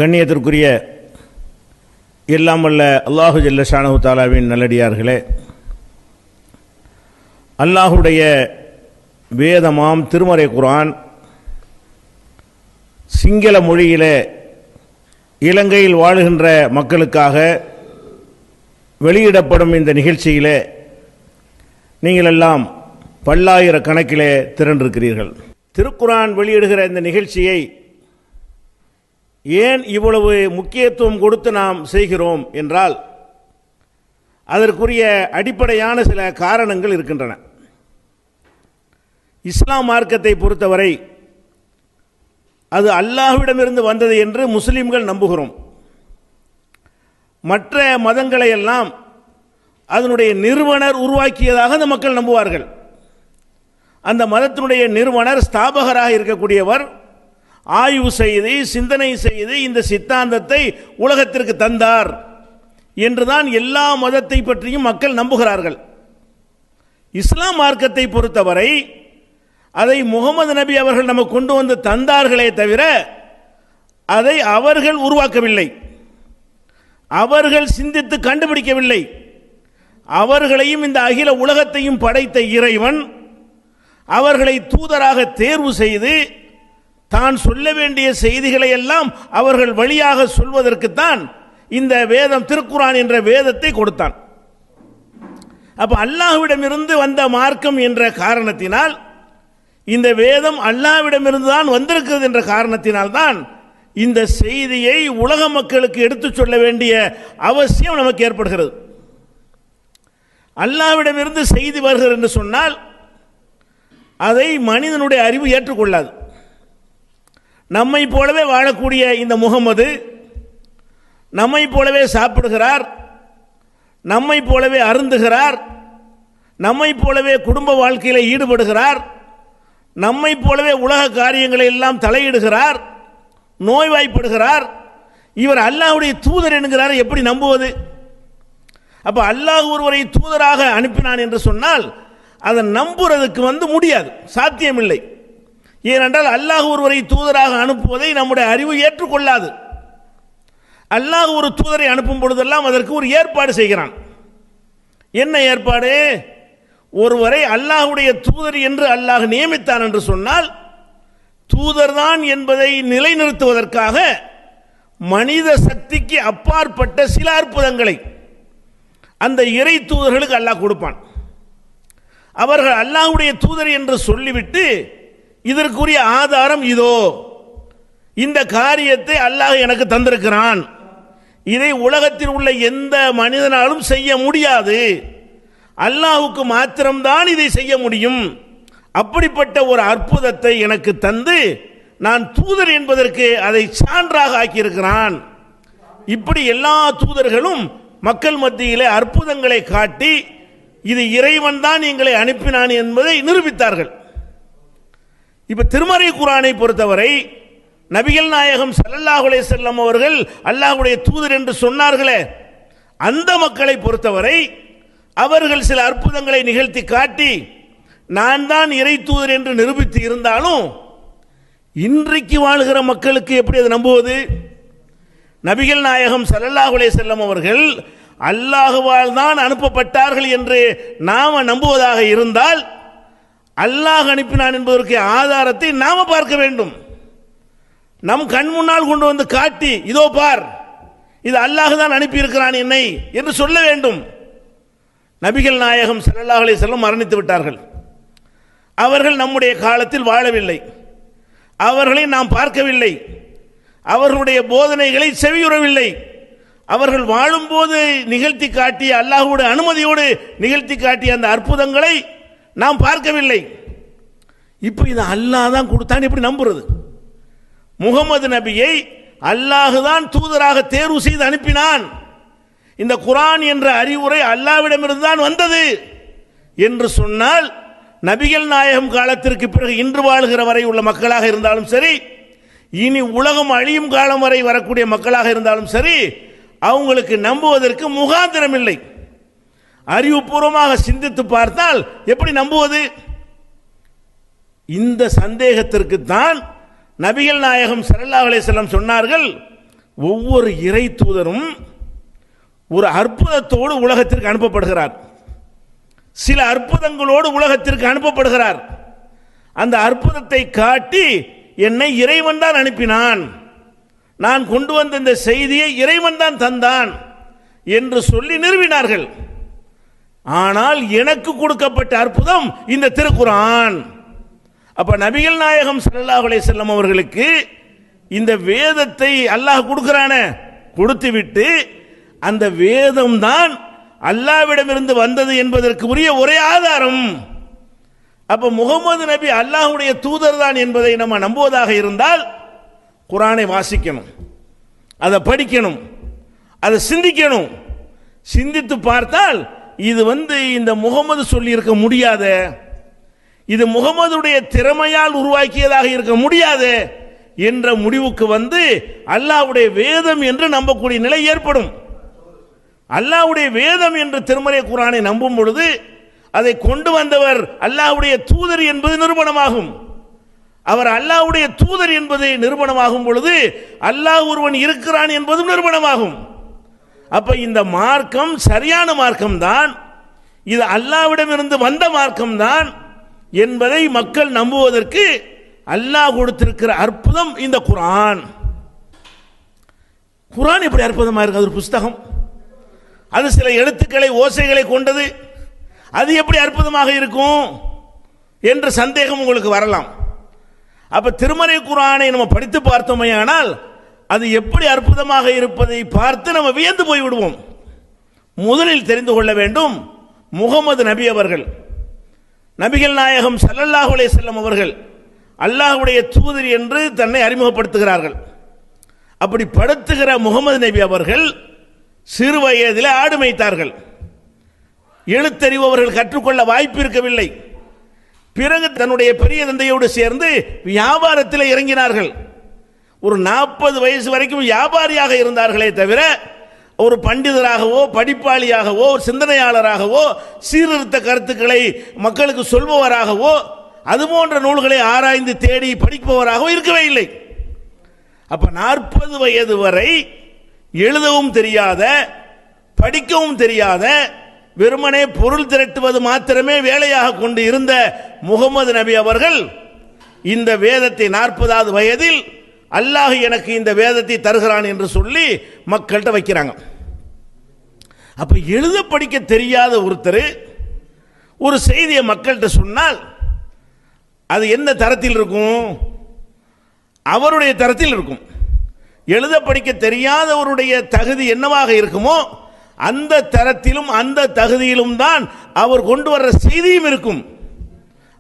கண்ணியத்திற்குரிய எல்லாம் வல்ல அல்லாஹு ஜல்ல ஷானஹு தஆலாவின் நல்லடியார்களே, அல்லாஹுடைய வேதமாம் திருமறை குர்ஆன் சிங்கள மொழியிலே இலங்கையில் வாழுகின்ற மக்களுக்காக வெளியிடப்படும் இந்த நிகழ்ச்சியிலே நீங்கள் எல்லாம் பல்லாயிரக்கணக்கிலே திரண்டிருக்கிறீர்கள். திருக்குர்ஆன் வெளியிடுகிற இந்த நிகழ்ச்சியை ஏன் இவ்வளவு முக்கியத்துவம் கொடுத்து நாம் செய்கிறோம் என்றால் அதற்குரிய அடிப்படையான சில காரணங்கள் இருக்கின்றன. இஸ்லாம் மார்க்கத்தை பொறுத்தவரை அது அல்லாஹ்விடமிருந்து வந்தது என்று முஸ்லிம்கள் நம்புகிறோம். மற்ற மதங்களை எல்லாம் அதனுடைய நிறுவனர் உருவாக்கியதாக அந்த மக்கள் நம்புவார்கள். அந்த மதத்தினுடைய நிறுவனர் ஸ்தாபகராக இருக்கக்கூடியவர் ஆய்வு செய்து சிந்தனை செய்து இந்த சித்தாந்தத்தை உலகத்திற்கு தந்தார் என்றுதான் எல்லா மதத்தை பற்றியும் மக்கள் நம்புகிறார்கள். இஸ்லாம் மார்க்கத்தை பொறுத்தவரை அதை முகமது நபி அவர்கள் நமக்கு கொண்டு வந்து தந்தார்களே தவிர அதை அவர்கள் உருவாக்கவில்லை, அவர்கள் சிந்தித்து கண்டுபிடிக்கவில்லை. அவர்களையும் இந்த அகில உலகத்தையும் படைத்த இறைவன் அவர்களை தூதராக தேர்வு செய்து தான் சொல்ல வேண்டிய செய்திகளை எல்லாம் அவர்கள் வழியாக சொல்வதற்குத்தான் இந்த வேதம் திருக்குர்ஆன் என்ற வேதத்தை கொடுத்தான். அப்ப அல்லாஹ்விடமிருந்து வந்த மார்க்கம் என்ற காரணத்தினால், இந்த வேதம் அல்லாஹ்விடமிருந்து தான் வந்திருக்கிறது என்ற காரணத்தினால் தான் இந்த செய்தியை உலக மக்களுக்கு எடுத்துச் சொல்ல வேண்டிய அவசியம் நமக்கு ஏற்படுகிறது. அல்லாஹ்விடமிருந்து செய்தி வருகிறது என்று சொன்னால் அதை மனிதனுடைய அறிவு ஏற்றுக்கொள்ளாது. நம்மை போலவே வாழக்கூடிய இந்த முகமது நம்மை போலவே சாப்பிடுகிறார், நம்மை போலவே அருந்துகிறார், நம்மை போலவே குடும்ப வாழ்க்கையில் ஈடுபடுகிறார், நம்மை போலவே உலக காரியங்களை எல்லாம் தலையிடுகிறார், நோய்வாய்ப்படுகிறார். இவர் அல்லாஹ்வுடைய தூதர் என்கிறார், எப்படி நம்புவது? அப்ப அல்லாஹ் ஒருவரை தூதராக அனுப்பினான் என்று சொன்னால் அதை நம்புறதுக்கு முடியாது, சாத்தியமில்லை. ஏனென்றால் அல்லாஹ் ஒருவரை தூதராக அனுப்புவதை நம்முடைய அறிவு ஏற்றுக்கொள்ளாது. அல்லாஹ் ஒரு தூதரை அனுப்பும் பொழுதெல்லாம் அதற்கு ஒரு ஏற்பாடு செய்கிறான். என்ன ஏற்பாடு? ஒருவரை அல்லாஹ்வுடைய தூதர் என்று அல்லாஹ் நியமித்தான் என்று சொன்னால் தூதர்தான் என்பதை நிலைநிறுத்துவதற்காக மனித சக்திக்கு அப்பாற்பட்ட சில அற்புதங்களை அந்த இறை தூதர்களுக்கு அல்லாஹ் கொடுப்பான். அவர்கள் அல்லாஹ்வுடைய தூதர் என்று சொல்லிவிட்டு இதற்குரிய ஆதாரம் இதோ, இந்த காரியத்தை அல்லாஹ் எனக்கு தந்திருக்கிறான், இதை உலகத்தில் உள்ள எந்த மனிதனாலும் செய்ய முடியாது, அல்லாஹ்வுக்கு மாத்திரம்தான் இதை செய்ய முடியும், அப்படிப்பட்ட ஒரு அற்புதத்தை எனக்கு தந்து நான் தூதர் என்பதற்கு அதை சான்றாக ஆக்கியிருக்கிறான். இப்படி எல்லா தூதர்களும் மக்கள் மத்தியிலே அற்புதங்களை காட்டி இது இறைவன் தான் எங்களை அனுப்பினான் என்பதை நிரூபித்தார்கள். இப்ப திருமறை குர்ஆனை பொறுத்தவரை நபிகள் நாயகம் ஸல்லல்லாஹு அலைஹி வஸல்லம் அவர்கள் அல்லாஹ்வுடைய தூதர் என்று சொன்னார்களே, அந்த மக்களை பொறுத்தவரை அவர்கள் சில அற்புதங்களை நிகழ்த்தி காட்டி நான் தான் இறை தூதர் என்று நிரூபித்து இருந்தாலும் இன்றைக்கு வாழ்கிற மக்களுக்கு எப்படி அதை நம்புவது? நபிகள் நாயகம் ஸல்லல்லாஹு அலைஹி வஸல்லம் அவர்கள் அல்லாஹ்வால் தான் அனுப்பப்பட்டார்கள் என்று நாம நம்புவதாக இருந்தால் அல்லாஹ் அனுப்பினான் என்பதற்கு ஆதாரத்தை நாம பார்க்க வேண்டும். நம் கண் முன்னால் கொண்டு வந்து காட்டி இதோ பார், இது அல்லாஹ் தான் அனுப்பி இருக்கிறான் என்னை என்று சொல்ல வேண்டும். நபிகள் நாயகம் ஸல்லல்லாஹு அலைஹி வஸல்லம் மரணித்து விட்டார்கள். அவர்கள் நம்முடைய காலத்தில் வாழவில்லை, அவர்களை நாம் பார்க்கவில்லை, அவர்களுடைய போதனைகளை செவியுறவில்லை. அவர்கள் வாழும்போது நிகழ்த்தி காட்டிய அல்லாஹ்வுடைய அனுமதியோடு நிகழ்த்தி காட்டிய அந்த அற்புதங்களை நாம் பார்க்கவில்லை. இப்போ இது அல்லாஹ் தான் கொடுத்தான் எப்படி நம்புறது? முகமது நபியை அல்லாஹ் தான் தூதராக தேர்வு செய்து அனுப்பினான், இந்த குர்ஆன் என்ற அறிவுரை அல்லாஹ்விடமிருந்து தான் வந்தது என்று சொன்னால் நபிகள் நாயகம் காலத்திற்கு பிறகு இன்று வாழ்கிற வரை உள்ள மக்களாக இருந்தாலும் சரி, இனி உலகம் அழியும் காலம் வரை வரக்கூடிய மக்களாக இருந்தாலும் சரி, அவங்களுக்கு நம்புவதற்கு முகாந்திரம் இல்லை. அறிவுபூர்வமாக சிந்தித்து பார்த்தால் எப்படி நம்புவது? இந்த சந்தேகத்திற்கு தான் நபிகள் நாயகம் ஸல்லல்லாஹு அலைஹி வஸல்லம் சொன்னார்கள், ஒவ்வொரு இறை தூதரும் ஒரு அற்புதத்தோடு உலகத்திற்கு அனுப்பப்படுகிறார். சில அற்புதங்களோடு உலகத்திற்கு அனுப்பப்படுகிறார். அந்த அற்புதத்தை காட்டி என்னை இறைவன் தான் அனுப்பினான், நான் கொண்டு வந்த இந்த செய்தியை இறைவன் தான் தந்தான் என்று சொல்லி நிறுவினார்கள். ஆனால் எனக்கு கொடுக்கப்பட்ட அற்புதம் இந்த திருக்குர்ஆன். அப்ப நபிகள் நாயகம் ஸல்லல்லாஹு அலைஹி வஸல்லம் அவர்களுக்கு இந்த வேதத்தை அல்லாஹ் கொடுக்கிறானே, கொடுத்து விட்டு அந்த வேதம் தான் அல்லாஹ்விடமிருந்து வந்தது என்பதற்கு உரிய ஒரே ஆதாரம். அப்ப முகமது நபி அல்லாஹ்வுடைய தூதர் தான் என்பதை நம்ம நம்புவதாக இருந்தால் குர்ஆனை வாசிக்கணும், அதை படிக்கணும், அதை சிந்திக்கணும். சிந்தித்து பார்த்தால் இது இந்த முகமது சொல்லி இருக்க முடியாத, இது முகமதுடைய திறமையால் உருவாக்கியதாக இருக்க முடியாது என்ற முடிவுக்கு அல்லாஹ்வுடைய வேதம் என்று நம்பக்கூடிய நிலை ஏற்படும். அல்லாஹ்வுடைய வேதம் என்று திருமறை குர்ஆனை நம்பும் பொழுது அதை கொண்டு வந்தவர் அல்லாஹ்வுடைய தூதர் என்பது நிரூபணமாகும். அவர் அல்லாஹ்வுடைய தூதர் என்பது நிரூபணமாகும் பொழுது அல்லாஹ் ஒருவன் இருக்கிறான் என்பதும் நிரூபணமாகும். அப்ப இந்த மார்க்கம் சரியான மார்க்கம் தான், இது அல்லாஹ்விடமிருந்து வந்த மார்க்கம் தான் என்பதை மக்கள் நம்புவதற்கு அல்லாஹ் கொடுத்திருக்கிற அற்புதம் இந்த குர்ஆன். குர்ஆன் எப்படி அற்புதமா இருக்கு? அது ஒரு புஸ்தகம், அது சில எழுத்துக்களை ஓசைகளை கொண்டது, அது எப்படி அற்புதமாக இருக்கும் என்ற சந்தேகம் உங்களுக்கு வரலாம். அப்ப திருமறை குர்ஆனை நம்ம படித்து பார்த்தோமேயானால் அது எப்படி அற்புதமாக இருப்பதை பார்த்து நம்ம வியந்து போய் விடுவோம். முதலில் தெரிந்து கொள்ள வேண்டும், முகமது நபி அவர்கள், நபிகள் நாயகம் ஸல்லல்லாஹு அலைஹி வஸல்லம் அவர்கள் அல்லாஹ்வுடைய தூதர் என்று தன்னை அறிமுகப்படுத்துகிறார்கள். அப்படி படுத்துகிற முகமது நபி அவர்கள் சிறு வயதில் ஆடு மேய்த்தார்கள். எழுத்தறிவு அவர்கள் கற்றுக்கொள்ள வாய்ப்பு இருக்கவில்லை. பிறகு தன்னுடைய பெரிய தந்தையோடு சேர்ந்து வியாபாரத்தில் இறங்கினார்கள். ஒரு 40 வயசு வரைக்கும் வியாபாரியாக இருந்தார்களே தவிர ஒரு பண்டிதராகவோ படிப்பாளியாகவோ ஒரு சிந்தனையாளராகவோ சீர்திருத்த கருத்துக்களை மக்களுக்கு சொல்பவராகவோ அதுபோன்ற நூல்களை ஆராய்ந்து தேடி படிப்பவராகவோ இருக்கவே இல்லை. அப்ப 40 வயது வரை எழுதவும் தெரியாத, படிக்கவும் தெரியாத, வெறுமனே பொருள் திரட்டுவது மாத்திரமே வேலையாக கொண்டு இருந்த முகமது நபி அவர்கள் இந்த வேதத்தை 40வது வயதில் அல்லாஹ் எனக்கு இந்த வேதத்தை தருகிறான் என்று சொல்லி மக்கள்கிட்ட வைக்கிறாங்க. அப்ப எழுத படிக்க தெரியாத ஒருத்தர் ஒரு செய்தியை மக்கள்கிட்ட சொன்னால் அது என்ன தரத்தில் இருக்கும்? அவருடைய தரத்தில் இருக்கும். எழுத படிக்க தெரியாதவருடைய தகுதி என்னவாக இருக்குமோ அந்த தரத்திலும் அந்த தகுதியிலும் தான் அவர் கொண்டு வர்ற செய்தியும் இருக்கும்.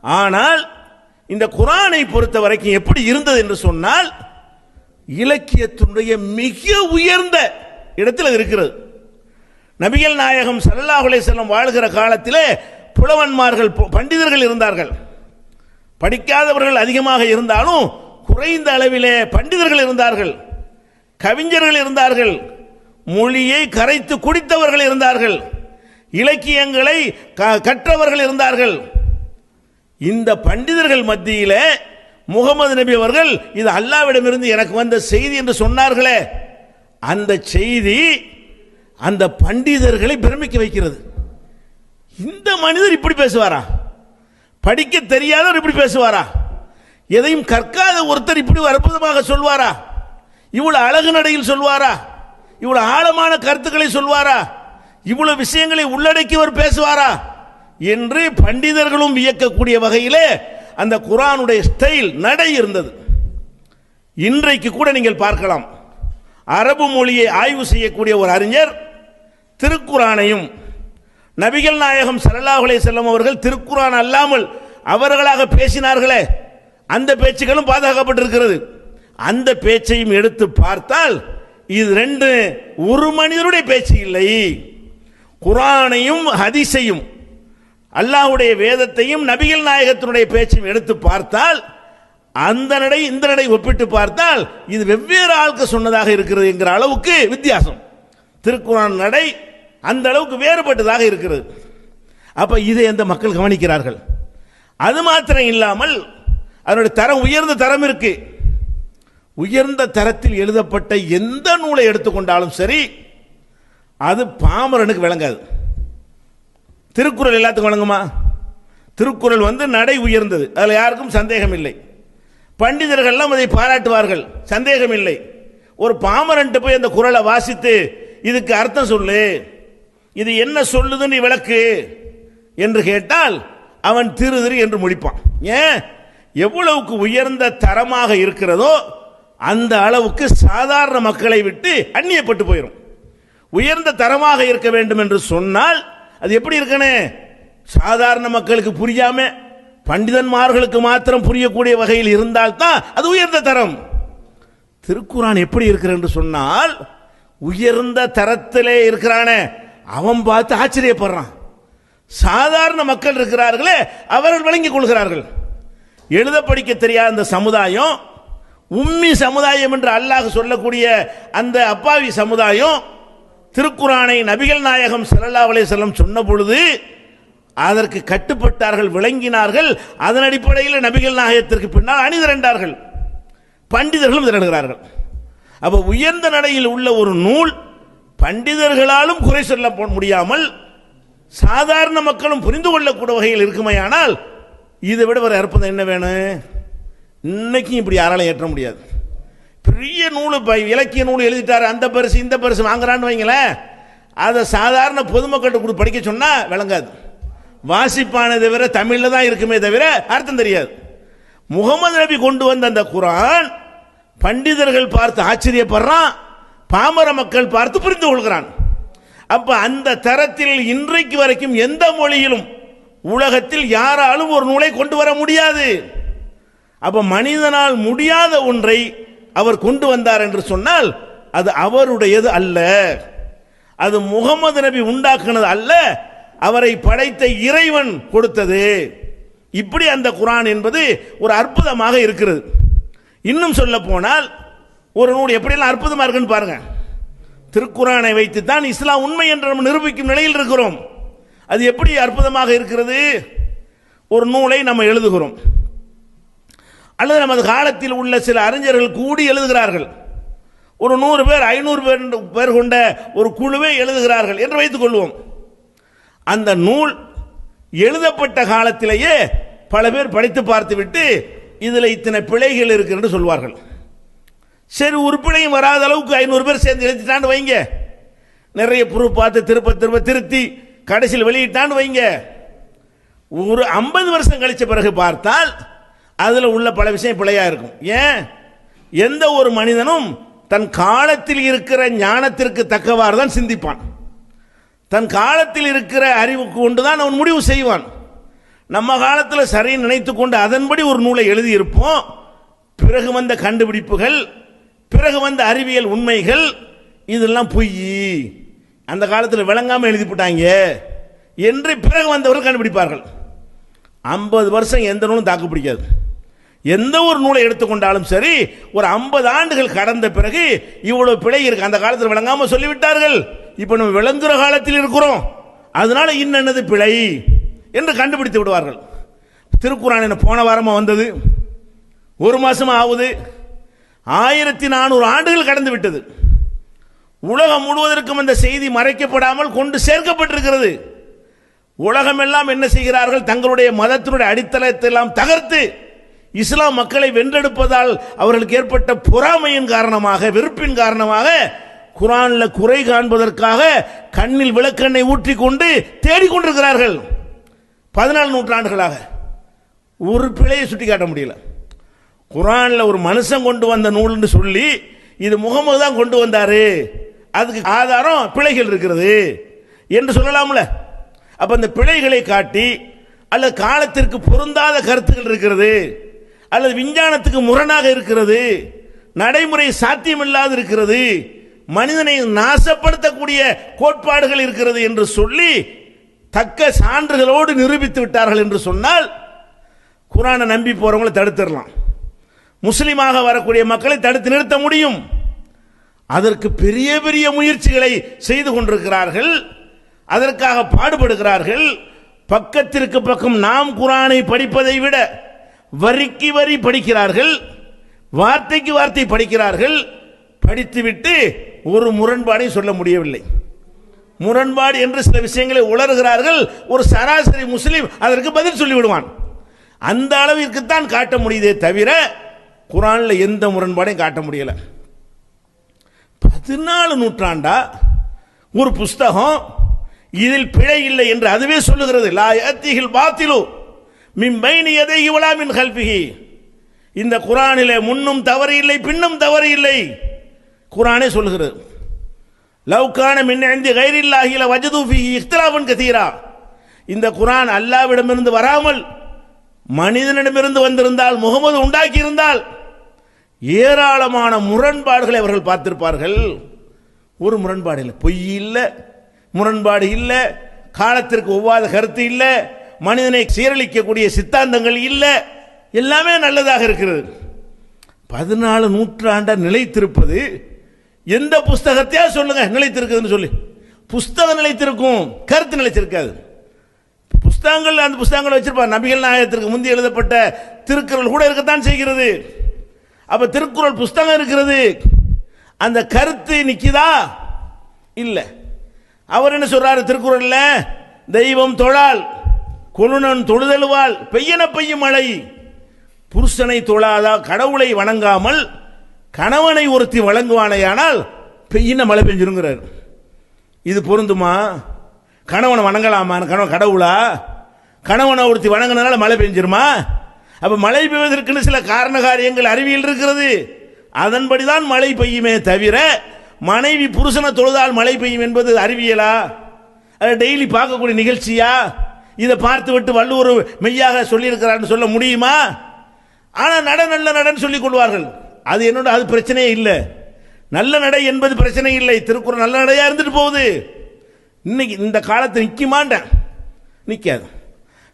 ஆனால் இந்த குர்ஆனை பொறுத்த வரைக்கும் எப்படி இருந்தது என்று சொன்னால் இலக்கியத்தினுடைய மிக உயர்ந்த இடத்தில் இருக்கிறது. நபிகள் நாயகம் ஸல்லல்லாஹு அலைஹி வஸல்லம் வாழ்கிற காலத்திலே புலவன்மார்கள், பண்டிதர்கள் இருந்தார்கள். படிக்காதவர்கள் அதிகமாக இருந்தாலும் குறைந்த அளவிலே பண்டிதர்கள் இருந்தார்கள், கவிஞர்கள் இருந்தார்கள், மொழியை கரைத்து குடித்தவர்கள் இருந்தார்கள், இலக்கியங்களை கற்றவர்கள் இருந்தார்கள். இந்த பண்டிதர்கள் மத்தியிலே முகமது நபி அவர்கள் இது அல்லாஹ்விடமிருந்து எனக்கு வந்த செய்தி என்று சொன்னார்களே, அந்த செய்தி அந்த பண்டிதர்களை பிரமிக்க வைக்கிறது. இந்த மனிதர் இப்படி பேசுவாரா? படிக்க தெரியாதவர் இப்படி பேசுவாரா? எதையும் கற்காத ஒருத்தர் இப்படி அற்புதமாக சொல்வாரா? இவ்வளவு அழகு நடையில் சொல்வாரா? இவ்வளவு ஆழமான கருத்துக்களை சொல்வாரா? இவ்வளவு விஷயங்களை உள்ளடக்கியவர் பேசுவாரா என்று பண்டிதர்களும் வியக்கக்கூடிய வகையிலே அந்த குர்ஆனுடைய ஸ்டைல், நடை இருந்தது. இன்றைக்கு கூட நீங்கள் பார்க்கலாம், அரபு மொழியை ஆய்வு செய்யக்கூடிய ஒரு அறிஞர் திருக்குர்ஆனையும் நபிகள் நாயகம் ஸல்லல்லாஹு அலைஹி வஸல்லம் அவர்கள் திருக்குர்ஆன் அல்லாமல் அவர்களாக பேசினார்களே அந்த பேச்சுகளும் பாதுகாக்கப்பட்டிருக்கிறது. அந்த பேச்சையும் எடுத்து பார்த்தால் இது ரெண்டு ஒரு மனிதனுடைய பேச்சு இல்லை. குர்ஆனையும் ஹதீஸையும் அல்லாஹ்வுடைய வேதத்தையும் நபிகள் நாயகத்தினுடைய பேச்சையும் எடுத்து பார்த்தால் அந்த நடை இந்த நடை ஒப்பிட்டு பார்த்தால் இது வெவ்வேறு ஆளுக்கு சொன்னதாக இருக்கிறது என்கிற அளவுக்கு வித்தியாசம். திருக்குர்ஆன் நடை அந்த அளவுக்கு வேறுபட்டதாக இருக்கிறது. அப்ப இதை அந்த மக்கள் கவனிக்கிறார்கள். அது மாத்திரம் இல்லாமல் அதனுடைய தரம், உயர்ந்த தரம் இருக்கு. உயர்ந்த தரத்தில் எழுதப்பட்ட எந்த நூலை எடுத்துக்கொண்டாலும் சரி, அது பாமரனுக்கு விளங்காது. திருக்குறள் எல்லாத்துக்கும் வழங்குமா? திருக்குறள் நடை உயர்ந்தது, அதில் யாருக்கும் சந்தேகம் இல்லை. பண்டிதர்கள்லாம் அதை பாராட்டுவார்கள், சந்தேகம் இல்லை. ஒரு பாமரன்ட்டு போய் அந்த குறளை வாசித்து இதுக்கு அர்த்தம் சொல்லு, இது என்ன சொல்லுதுன்னு விளக்கு என்று கேட்டால் அவன் திரு என்று முடிப்பான். ஏன்? எவ்வளவுக்கு உயர்ந்த தரமாக இருக்கிறதோ அந்த அளவுக்கு சாதாரண மக்களை விட்டு அந்நியப்பட்டு போயிடும். உயர்ந்த தரமாக இருக்க வேண்டும் என்று சொன்னால் அது எப்படி இருக்கணும்? சாதாரண மக்களுக்கு புரியாம பண்டிதன்மார்களுக்கு மாத்திரம் புரியக்கூடிய வகையில் இருந்தால்தான் அது உயர்ந்த தரம். திருக்குரான் எப்படி இருக்கிறது என்று சொன்னால், உயர்ந்த தரத்திலே இருக்கிறானே அவன் பார்த்து ஆச்சரியப்படுறான். சாதாரண மக்கள் இருக்கிறார்களே அவர்கள் விளங்கிக் கொள்கிறார்கள். எழுத படிக்க தெரியாத அந்த சமுதாயம், உம்மி சமுதாயம் என்று அல்லாஹ் சொல்லக்கூடிய அந்த அப்பாவி சமுதாயம், திருக்குரானை நபிகள் நாயகம் ஸல்லல்லாஹு அலைஹி வஸல்லம் சொன்ன பொழுது அதற்கு கட்டுப்பட்டார்கள், விளங்கினார்கள். அதன் அடிப்படையில் நபிகள் நாயகத்திற்கு பின்னால் அணிதிரண்டார்கள், பண்டிதர்களும் திரண்டுகிறார்கள். அப்ப உயர்ந்த நடையில் உள்ள ஒரு நூல் பண்டிதர்களாலும் குறை சொல்ல முடியாமல் சாதாரண மக்களும் புரிந்து கொள்ளக்கூடிய வகையில் இருக்குமையானால் இதை விட ஒரு அற்புதம் என்ன வேணும்? இன்னைக்கும் இப்படி யாராலும் ஏற்ற முடியாது. பெரிய நூல், இலக்கிய நூல் எழுதிட்டாரு, அந்த பரிசு இந்த பரிசு வாங்குறான்னு வைங்களேன், அதை சாதாரண பொதுமக்கள்கிட்ட படிக்க சொன்னா விளங்காது. வாசிப்பானதை தவிர தமிழ்ல தான் இருக்குமே தவிர அர்த்தம் தெரியாது. முகமது நபி கொண்டு வந்த அந்த குர்ஆன் பண்டிதர்கள் பார்த்து ஆச்சரியப்படுறான், பாமர மக்கள் பார்த்து புரிந்து கொள்கிறான். அப்ப அந்த தரத்தில் இன்றைக்கு வரைக்கும் எந்த மொழியிலும் உலகத்தில் யாராலும் ஒரு நூலை கொண்டு வர முடியாது. அப்ப மனிதனால் முடியாத ஒன்றை அவர் கொண்டு வந்தார் என்று சொன்னால் அது அவருடையது அல்ல, அது முகமது நபி உண்டாக்குனது அல்ல, அவரை படைத்த இறைவன் கொடுத்தது. இப்படி அந்த குர்ஆன் என்பது ஒரு அற்புதமாக இருக்கிறது. இன்னும் சொல்ல போனால் ஒரு நூல் எப்படியெல்லாம் அற்புதமா இருக்குன்னு பாருங்க. திருக்குர்ஆனை வைத்து தான் இஸ்லாம் உண்மை என்று நம்ம நிரூபிக்கும் நிலையில் இருக்கிறோம். அது எப்படி அற்புதமாக இருக்கிறது? ஒரு நூலை நம்ம எழுதுகிறோம், அல்லது நமது காலத்தில் உள்ள சில அறிஞர்கள் கூடி எழுதுகிறார்கள். ஒரு 100 பேர் 500 பேர் கொண்ட ஒரு குழுவை எழுதுகிறார்கள் என்று வைத்துக் கொள்வோம். அந்த நூல் எழுதப்பட்ட காலத்திலேயே பல பேர் படித்து பார்த்து விட்டு இதில் இத்தனை பிழைகள் இருக்கு என்று சொல்வார்கள். சரி, ஒரு பிழையும் வராத அளவுக்கு 500 பேர் சேர்ந்து எழுதிட்டான்னு வைங்க, நிறைய ப்ரூஃப் பார்த்து திரும்ப திருத்தி கடைசியில் வெளியிட்டான்னு வைங்க. ஒரு 50 வருஷம் கழிச்ச பிறகு பார்த்தால் அதில் உள்ள பல விஷயம் பிழையா இருக்கும். ஏன்? எந்த ஒரு மனிதனும் தன் காலத்தில் இருக்கிற ஞானத்திற்கு தக்கவாறு தான் சிந்திப்பான், தன் காலத்தில் இருக்கிற அறிவுக்கு கொண்டுதான் அவன் முடிவு செய்வான். நம்ம காலத்தில் சரி நினைத்து கொண்டு அதன்படி ஒரு நூலை எழுதி இருப்போம். பிறகு வந்த கண்டுபிடிப்புகள், பிறகு வந்த அறிவியல் உண்மைகள் இதெல்லாம் பொய், அந்த காலத்தில் விளங்காம எழுதி போட்டாங்க என்று பிறகு வந்தவர்கள் கண்டுபிடிப்பார்கள். 50 வருஷம் எந்த நூலும் தாக்கு பிடிக்காது. எந்த ஒரு நூலை எடுத்துக்கொண்டாலும் சரி, ஒரு 50 ஆண்டுகள் கடந்த பிறகு இவ்வளவு பிழை இருக்கு, அந்த காலத்தில் விளங்காம சொல்லிவிட்டார்கள், இப்ப நம்ம விளங்குற காலத்தில் இருக்கிறோம், அதனால இன்னது பிழை என்று கண்டுபிடித்து விடுவார்கள். திருக்குர்ஆன் என்ன போன வாரமா வந்தது? ஒரு மாசமா ஆகுது. 1400 ஆண்டுகள் கடந்து விட்டது. உலகம் முழுவதற்கும் அந்த செய்தி மறைக்கப்படாமல் கொண்டு சேர்க்கப்பட்டிருக்கிறது. உலகமெல்லாம் என்ன செய்கிறார்கள்? தங்களுடைய மதத்தினுடைய அடித்தளத்தை எல்லாம் தகர்த்து இஸ்லாம் மக்களை வென்றெடுப்பதால் அவர்களுக்கு ஏற்பட்ட பொறாமையின் காரணமாக, வெறுப்பின் காரணமாக குர்ஆன்ல குறை காண்பதற்காக கண்ணில் விளக்கெண்ணெய் ஊற்றி கொண்டு தேடிக்கொண்டிருக்கிறார்கள். 14 நூற்றாண்டுகளாக ஒரு பிழையை சுட்டி காட்ட முடியல. குர்ஆன்ல ஒரு மனுஷன் கொண்டு வந்த நூல்னு சொல்லி இது முகமது தான் கொண்டு வந்தாரு, அதுக்கு ஆதாரம் பிழைகள் இருக்கிறது என்று சொல்லலாம்ல. அப்ப அந்த பிழைகளை காட்டி, அல்லது காலத்திற்கு பொருந்தாத கருத்துக்கள் இருக்கிறது, அல்லது விஞ்ஞானத்துக்கு முரணாக இருக்கிறது, நடைமுறை சாத்தியமில்லாது இருக்கிறது, மனிதனை நாசப்படுத்தக்கூடிய கோட்பாடுகள் இருக்கிறது என்று சொல்லி தக்க சான்றுகளோடு நிரூபித்து விட்டார்கள் என்று சொன்னால் குர்ஆனை நம்பி போறவங்களை தடுத்துடலாம், முஸ்லிமாக வரக்கூடிய மக்களை தடுத்து நிறுத்த முடியும். அதற்கு பெரிய பெரிய முயற்சிகளை செய்து கொண்டிருக்கிறார்கள், அதற்காக பாடுபடுகிறார்கள். பக்கத்திற்கு பக்கம் நாம் குர்ஆனை படிப்பதை விட வரிக்கு வரி படிக்கிறார்கள். வார்த்தைக்கு வார்த்தை படிக்கிறார்கள். படித்துவிட்டு ஒரு முரண்பாடையும் சொல்ல முடியவில்லை. முரண்பாடு என்று சில விஷயங்களை உளறுகிறார்கள். ஒரு சராசரி முஸ்லீம் அதற்கு பதில் சொல்லிவிடுவான். அந்த அளவிற்குத்தான் காட்ட முடியுதே தவிர குர்ஆன்ல எந்த முரண்பாடையும் காட்ட முடியல. 14 நூற்றாண்டா ஒரு புஸ்தகம் இதில் பிழை இல்லை என்று அதுவே சொல்லுகிறது. லா யஅதிஹில் பாத்திலு மின் பைனி யதைஹி வலா மின் கல்பிஹி. இந்த குர்ஆனிலே முன்னும் தவறு இல்லை, பின்னும் தவறு இல்லை. குர்ஆனே சொல்லுகிறது. லவ் கான மின் இன்தி கைரில்லாஹி லவஜது ஃபீஹி இக்திலாஃபன் கதீரா. இந்த குர்ஆன் அல்லாஹ்விடமிருந்து வராமல் மனிதனிடமிருந்து வந்திருந்தால், முகமது உண்டாக்கி இருந்தால் ஏராளமான முரண்பாடுகளை அவர்கள் பார்த்திருப்பார்கள். ஒரு முரண்பாடு இல்லை, பொய் இல்லை, முரண்பாடு இல்லை, காலத்திற்கு ஒவ்வாத கருத்து இல்லை, மனிதனை சீரழிக்கக்கூடிய சித்தாந்தங்கள் இல்லை, எல்லாமே நல்லதாக இருக்கிறது. 14 நூற்றாண்டா நிலைத்திருப்பது எந்த புஸ்தகத்தையா சொல்லுங்க நிலைத்திருக்குதுன்னு சொல்லி. புஸ்தகம் நிலைத்திருக்கும், கருத்து நிலைத்திருக்காது. புஸ்தகங்கள் அந்த புஸ்தகங்களை வச்சிருப்பாங்க. நபிகள் நாயகத்திற்கு முந்தி எழுதப்பட்ட திருக்குறள் கூட இருக்கத்தான் செய்கிறது. அப்ப திருக்குறள் புஸ்தகம் இருக்கிறது, அந்த கருத்து நிக்குதா? இல்ல. அவர் என்ன சொல்றாரு திருக்குறள்ல? தெய்வம் தொழால் கொழுனன் தொழுதழுவால் பெய்யன பெய்யும் மழை. புருஷனை தொழாதா, கடவுளை வணங்காமல் கணவனை ஒருத்தி வழங்குவானையானால் பெய்யின மழை பெஞ்சிருங்கிறார். இது பொருந்துமா? கணவனை வணங்கலாமா? கணவன் கடவுளா? கணவனை ஒருத்தி வணங்கினால மழை பெஞ்சிருமா? அப்ப மழை பெய்வதற்குன்னு சில காரண காரியங்கள் அறிவியல் இருக்கிறது. அதன்படிதான் மழை பெய்யுமே தவிர மனைவி புருஷனை தொழுதால் மழை பெய்யும் என்பது அறிவியலா? டெய்லி பார்க்கக்கூடிய நிகழ்ச்சியா? இதை பார்த்து விட்டு வள்ளுவர் மெய்யாக சொல்லியிருக்கிறான்னு சொல்ல முடியுமா? ஆனா நல்ல நடன்னு சொல்லிக் கொள்வார்கள். அது என்னோட அது பிரச்சனையே இல்லை. நல்ல நடை என்பது பிரச்சனை இல்லை. திருக்குறள் நல்ல நடையா இருந்துட்டு போகுது. இன்னைக்கு இந்த காலத்தை நிற்குமாண்ட நிற்காது.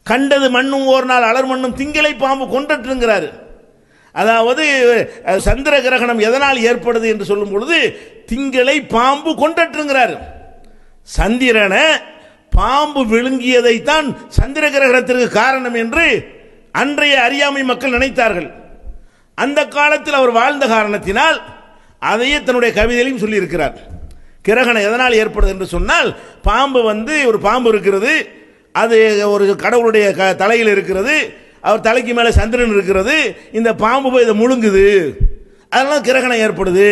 கண்டது மண்ணும் ஓர் நாள் அலர் மண்ணும் திங்களை பாம்பு கொண்டட்டுங்கிறாரு. அதாவது சந்திர கிரகணம் எதனால் ஏற்படுது என்று சொல்லும் பொழுது திங்களை பாம்பு கொண்டட்டுங்கிறாரு. சந்திரனை பாம்பு விழுங்கியதை தான் சந்திர கிரகணத்திற்கு காரணம் என்று அன்றைய அறியாமை மக்கள் நினைத்தார்கள். அந்த காலத்தில் அவர் வாழ்ந்த காரணத்தினால் அதையே தன்னுடைய கவிதையிலும் சொல்லி இருக்கிறார். கிரகணம் எதனால் ஏற்படுது என்று சொன்னால், பாம்பு ஒரு பாம்பு இருக்கிறது, அது ஒரு கடவுளுடைய தலையில் இருக்கிறது, அவர் தலைக்கு மேலே சந்திரன் இருக்கிறது, இந்த பாம்பு போய் இதை முழுங்குது, அதனால கிரகணம் ஏற்படுது.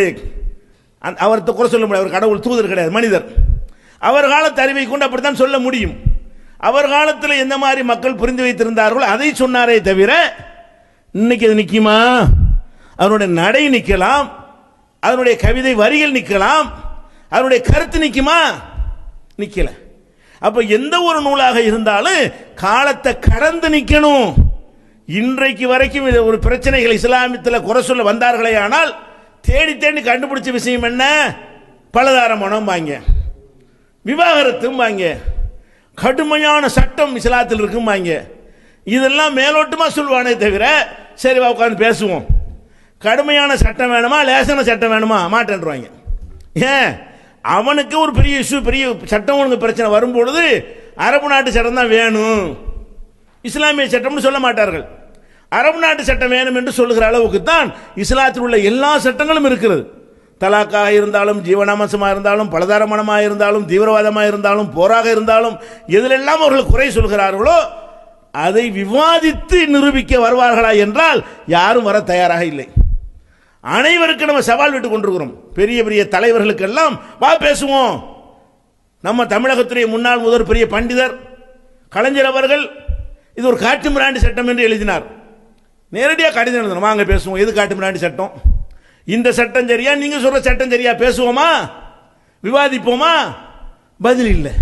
அவர் குறை சொல்ல முடியாது, அவர் கடவுள் தூதர் கிடையாது, மனிதர். அவர் காலத்து அறிவை கொண்டு அப்படித்தான் சொல்ல முடியும். அவர் காலத்தில் எந்த மாதிரி மக்கள் புரிந்து வைத்திருந்தார்களோ அதை சொன்னாரே தவிர இன்னைக்கு அது நிற்குமா? அவருடைய நடை நிற்கலாம், அதனுடைய கவிதை வரிகள் நிற்கலாம், அதனுடைய கருத்து நிற்குமா? நிற்கல. அப்ப எந்த ஒரு நூலாக இருந்தாலும் காலத்தை கடந்து நிற்கணும். இன்றைக்கு வரைக்கும் இது ஒரு பிரச்சனைகள் இஸ்லாமியத்தில் குறை சொல்ல வந்தார்களே ஆனால் தேடி தேடி கண்டுபிடிச்ச விஷயம் என்ன? பலதார மனம் வாங்க, விவாகரத்தும் வாங்க, கடுமையான சட்டம் இஸ்லாத்தில் இருக்கும் வாங்க. இதெல்லாம் மேலோட்டமா சொல்வானே தவிர சரி உட்காந்து பேசுவோம். கடுமையான சட்டம் வேணுமா, லேசான சட்டம் வேணுமா? மாட்டேன்றாங்க. ஏன்? அவனுக்கு ஒரு பெரிய இஷ்யூ, பெரிய சட்டம் ஒழுங்கு பிரச்சனை வரும்பொழுது அரபு நாட்டு சட்டம் தான் வேணும், இஸ்லாமிய சட்டம்னு சொல்ல மாட்டார்கள். அரபு நாட்டு சட்டம் வேணும் என்று சொல்லுகிற அளவுக்கு தான் இஸ்லாத்தில் உள்ள எல்லா சட்டங்களும் இருக்கிறது. தலாக்காக இருந்தாலும், ஜீவனாம்சமாக இருந்தாலும், பலதார மனமாக இருந்தாலும், தீவிரவாதமாக இருந்தாலும், போராக இருந்தாலும், எதிலெல்லாம் அவர்கள் குறை சொல்கிறார்களோ அதை விவாதித்து நிரூபிக்க வருவார்களா என்றால் யாரும் வர தயாராக இல்லை. அனைவருக்கு நம்ம சவால் விட்டு கொண்டிருக்கிறோம். பெரிய பெரிய தலைவர்களுக்கெல்லாம் வா பேசுவோம். நம்ம தமிழகத்துடைய முன்னாள் முதல் பெரிய பண்டிதர் கலைஞர் அவர்கள் இது ஒரு காட்டு மிராண்டி சட்டம் என்று எழுதினார். நேரடியாக கடிதம் எழுதணும், வாங்க பேசுவோம். எது காட்டு மிராண்டி சட்டம்? இந்த சட்டம் சரியா, நீங்க சொல்ற சட்டம் சரியா? பேசுவோமா, விவாதிப்போமா? பதில் இல்லை.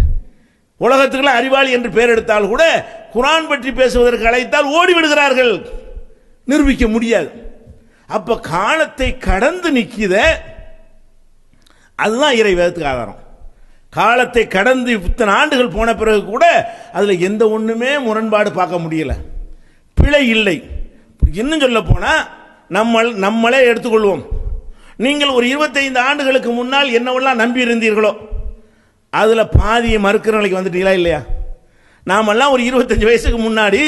உலகத்துக்குள்ள அறிவாளி என்று பெயர் எடுத்தால் கூட குர்ஆன் பற்றி பேசுவதற்கு அழைத்தால் ஓடி விடுகிறார்கள், நிரூபிக்க முடியாது. அப்ப காலத்தை கடந்து நிற்கிற அதுதான் இறை வேதத்துக்கு ஆதாரம். காலத்தை கடந்து இத்தனை ஆண்டுகள் போன பிறகு கூட அதுல எந்த ஒண்ணுமே முரண்பாடு பார்க்க முடியல, பிழை இல்லை. இன்னும் சொல்ல போனா நம்மளே எடுத்துக்கொள்வோம். நீங்கள் ஒரு 25 ஆண்டுகளுக்கு முன்னால் என்னவெல்லாம் நம்பி இருந்தீர்களோ அதுல பாதியை மறுக்கிற நிலைக்கு வந்துட்டீங்களா இல்லையா? நாமெல்லாம் ஒரு 25 வயசுக்கு முன்னாடி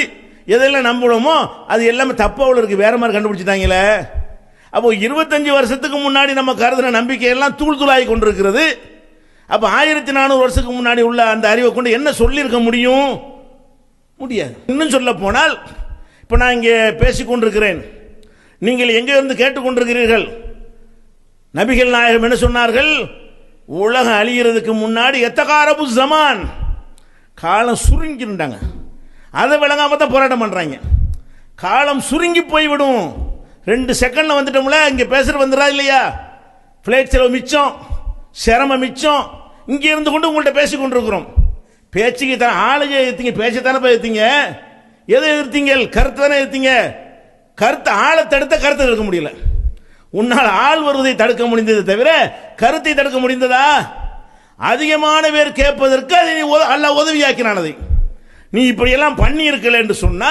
எதெல்லாம் நம்பணுமோ அது எல்லாமே தப்பாவில் இருக்கு, வேற மாதிரி கண்டுபிடிச்சிட்டாங்களே. அப்போ 25 வருஷத்துக்கு முன்னாடி நம்ம கருதுன நம்பிக்கையெல்லாம் தூள் தூளாகி கொண்டிருக்கிறது. அப்போ 1400 வருஷத்துக்கு முன்னாடி உள்ள அந்த அறிவை கொண்டு என்ன சொல்லியிருக்க முடியும்? முடியாது. இன்னும் சொல்ல போனால், இப்போ நான் இங்கே பேசிக்கொண்டிருக்கிறேன், நீங்கள் எங்கே இருந்து கேட்டுக்கொண்டிருக்கிறீர்கள்? நபிகள் நாயகம் என்ன சொன்னார்கள்? உலகம் அழிகிறதுக்கு முன்னாடி எத்தகாரபு ஜமான், காலம் சுருங்கிருந்தாங்க. அதை விளங்காம தான் போராட்டம் பண்றாங்க. காலம் சுருங்கி போய்விடும். 2 செகண்ட்ல வந்துட்டோம்ல, இங்க பேசுறது வந்துடா இல்லையா? பிளைட் செலவு மிச்சம், சிரமம் மிச்சம். இங்க இருந்து கொண்டு உங்கள்கிட்ட பேசிக் கொண்டிருக்கிறோம். பேச்சுக்கு தான் ஆளுங்க எதிர்த்தீங்க, பேச்சத்தானே எதிர்த்தீங்க. எதை எதிர்த்தீங்க? கருத்து தானே எதிர்த்தீங்க. கருத்து ஆளை தடுத்த கருத்தை தடுக்க முடியல. உன்னால் ஆள் வருவதை தடுக்க முடிந்ததை தவிர கருத்தை தடுக்க முடிந்ததா? அதிகமான பேர் கேட்பதற்கு அதை அல்லாஹ் உதவியாக்கினானதை. நீ இப்படியெல்லாம் பண்ணி இருக்கல என்று சொன்னா,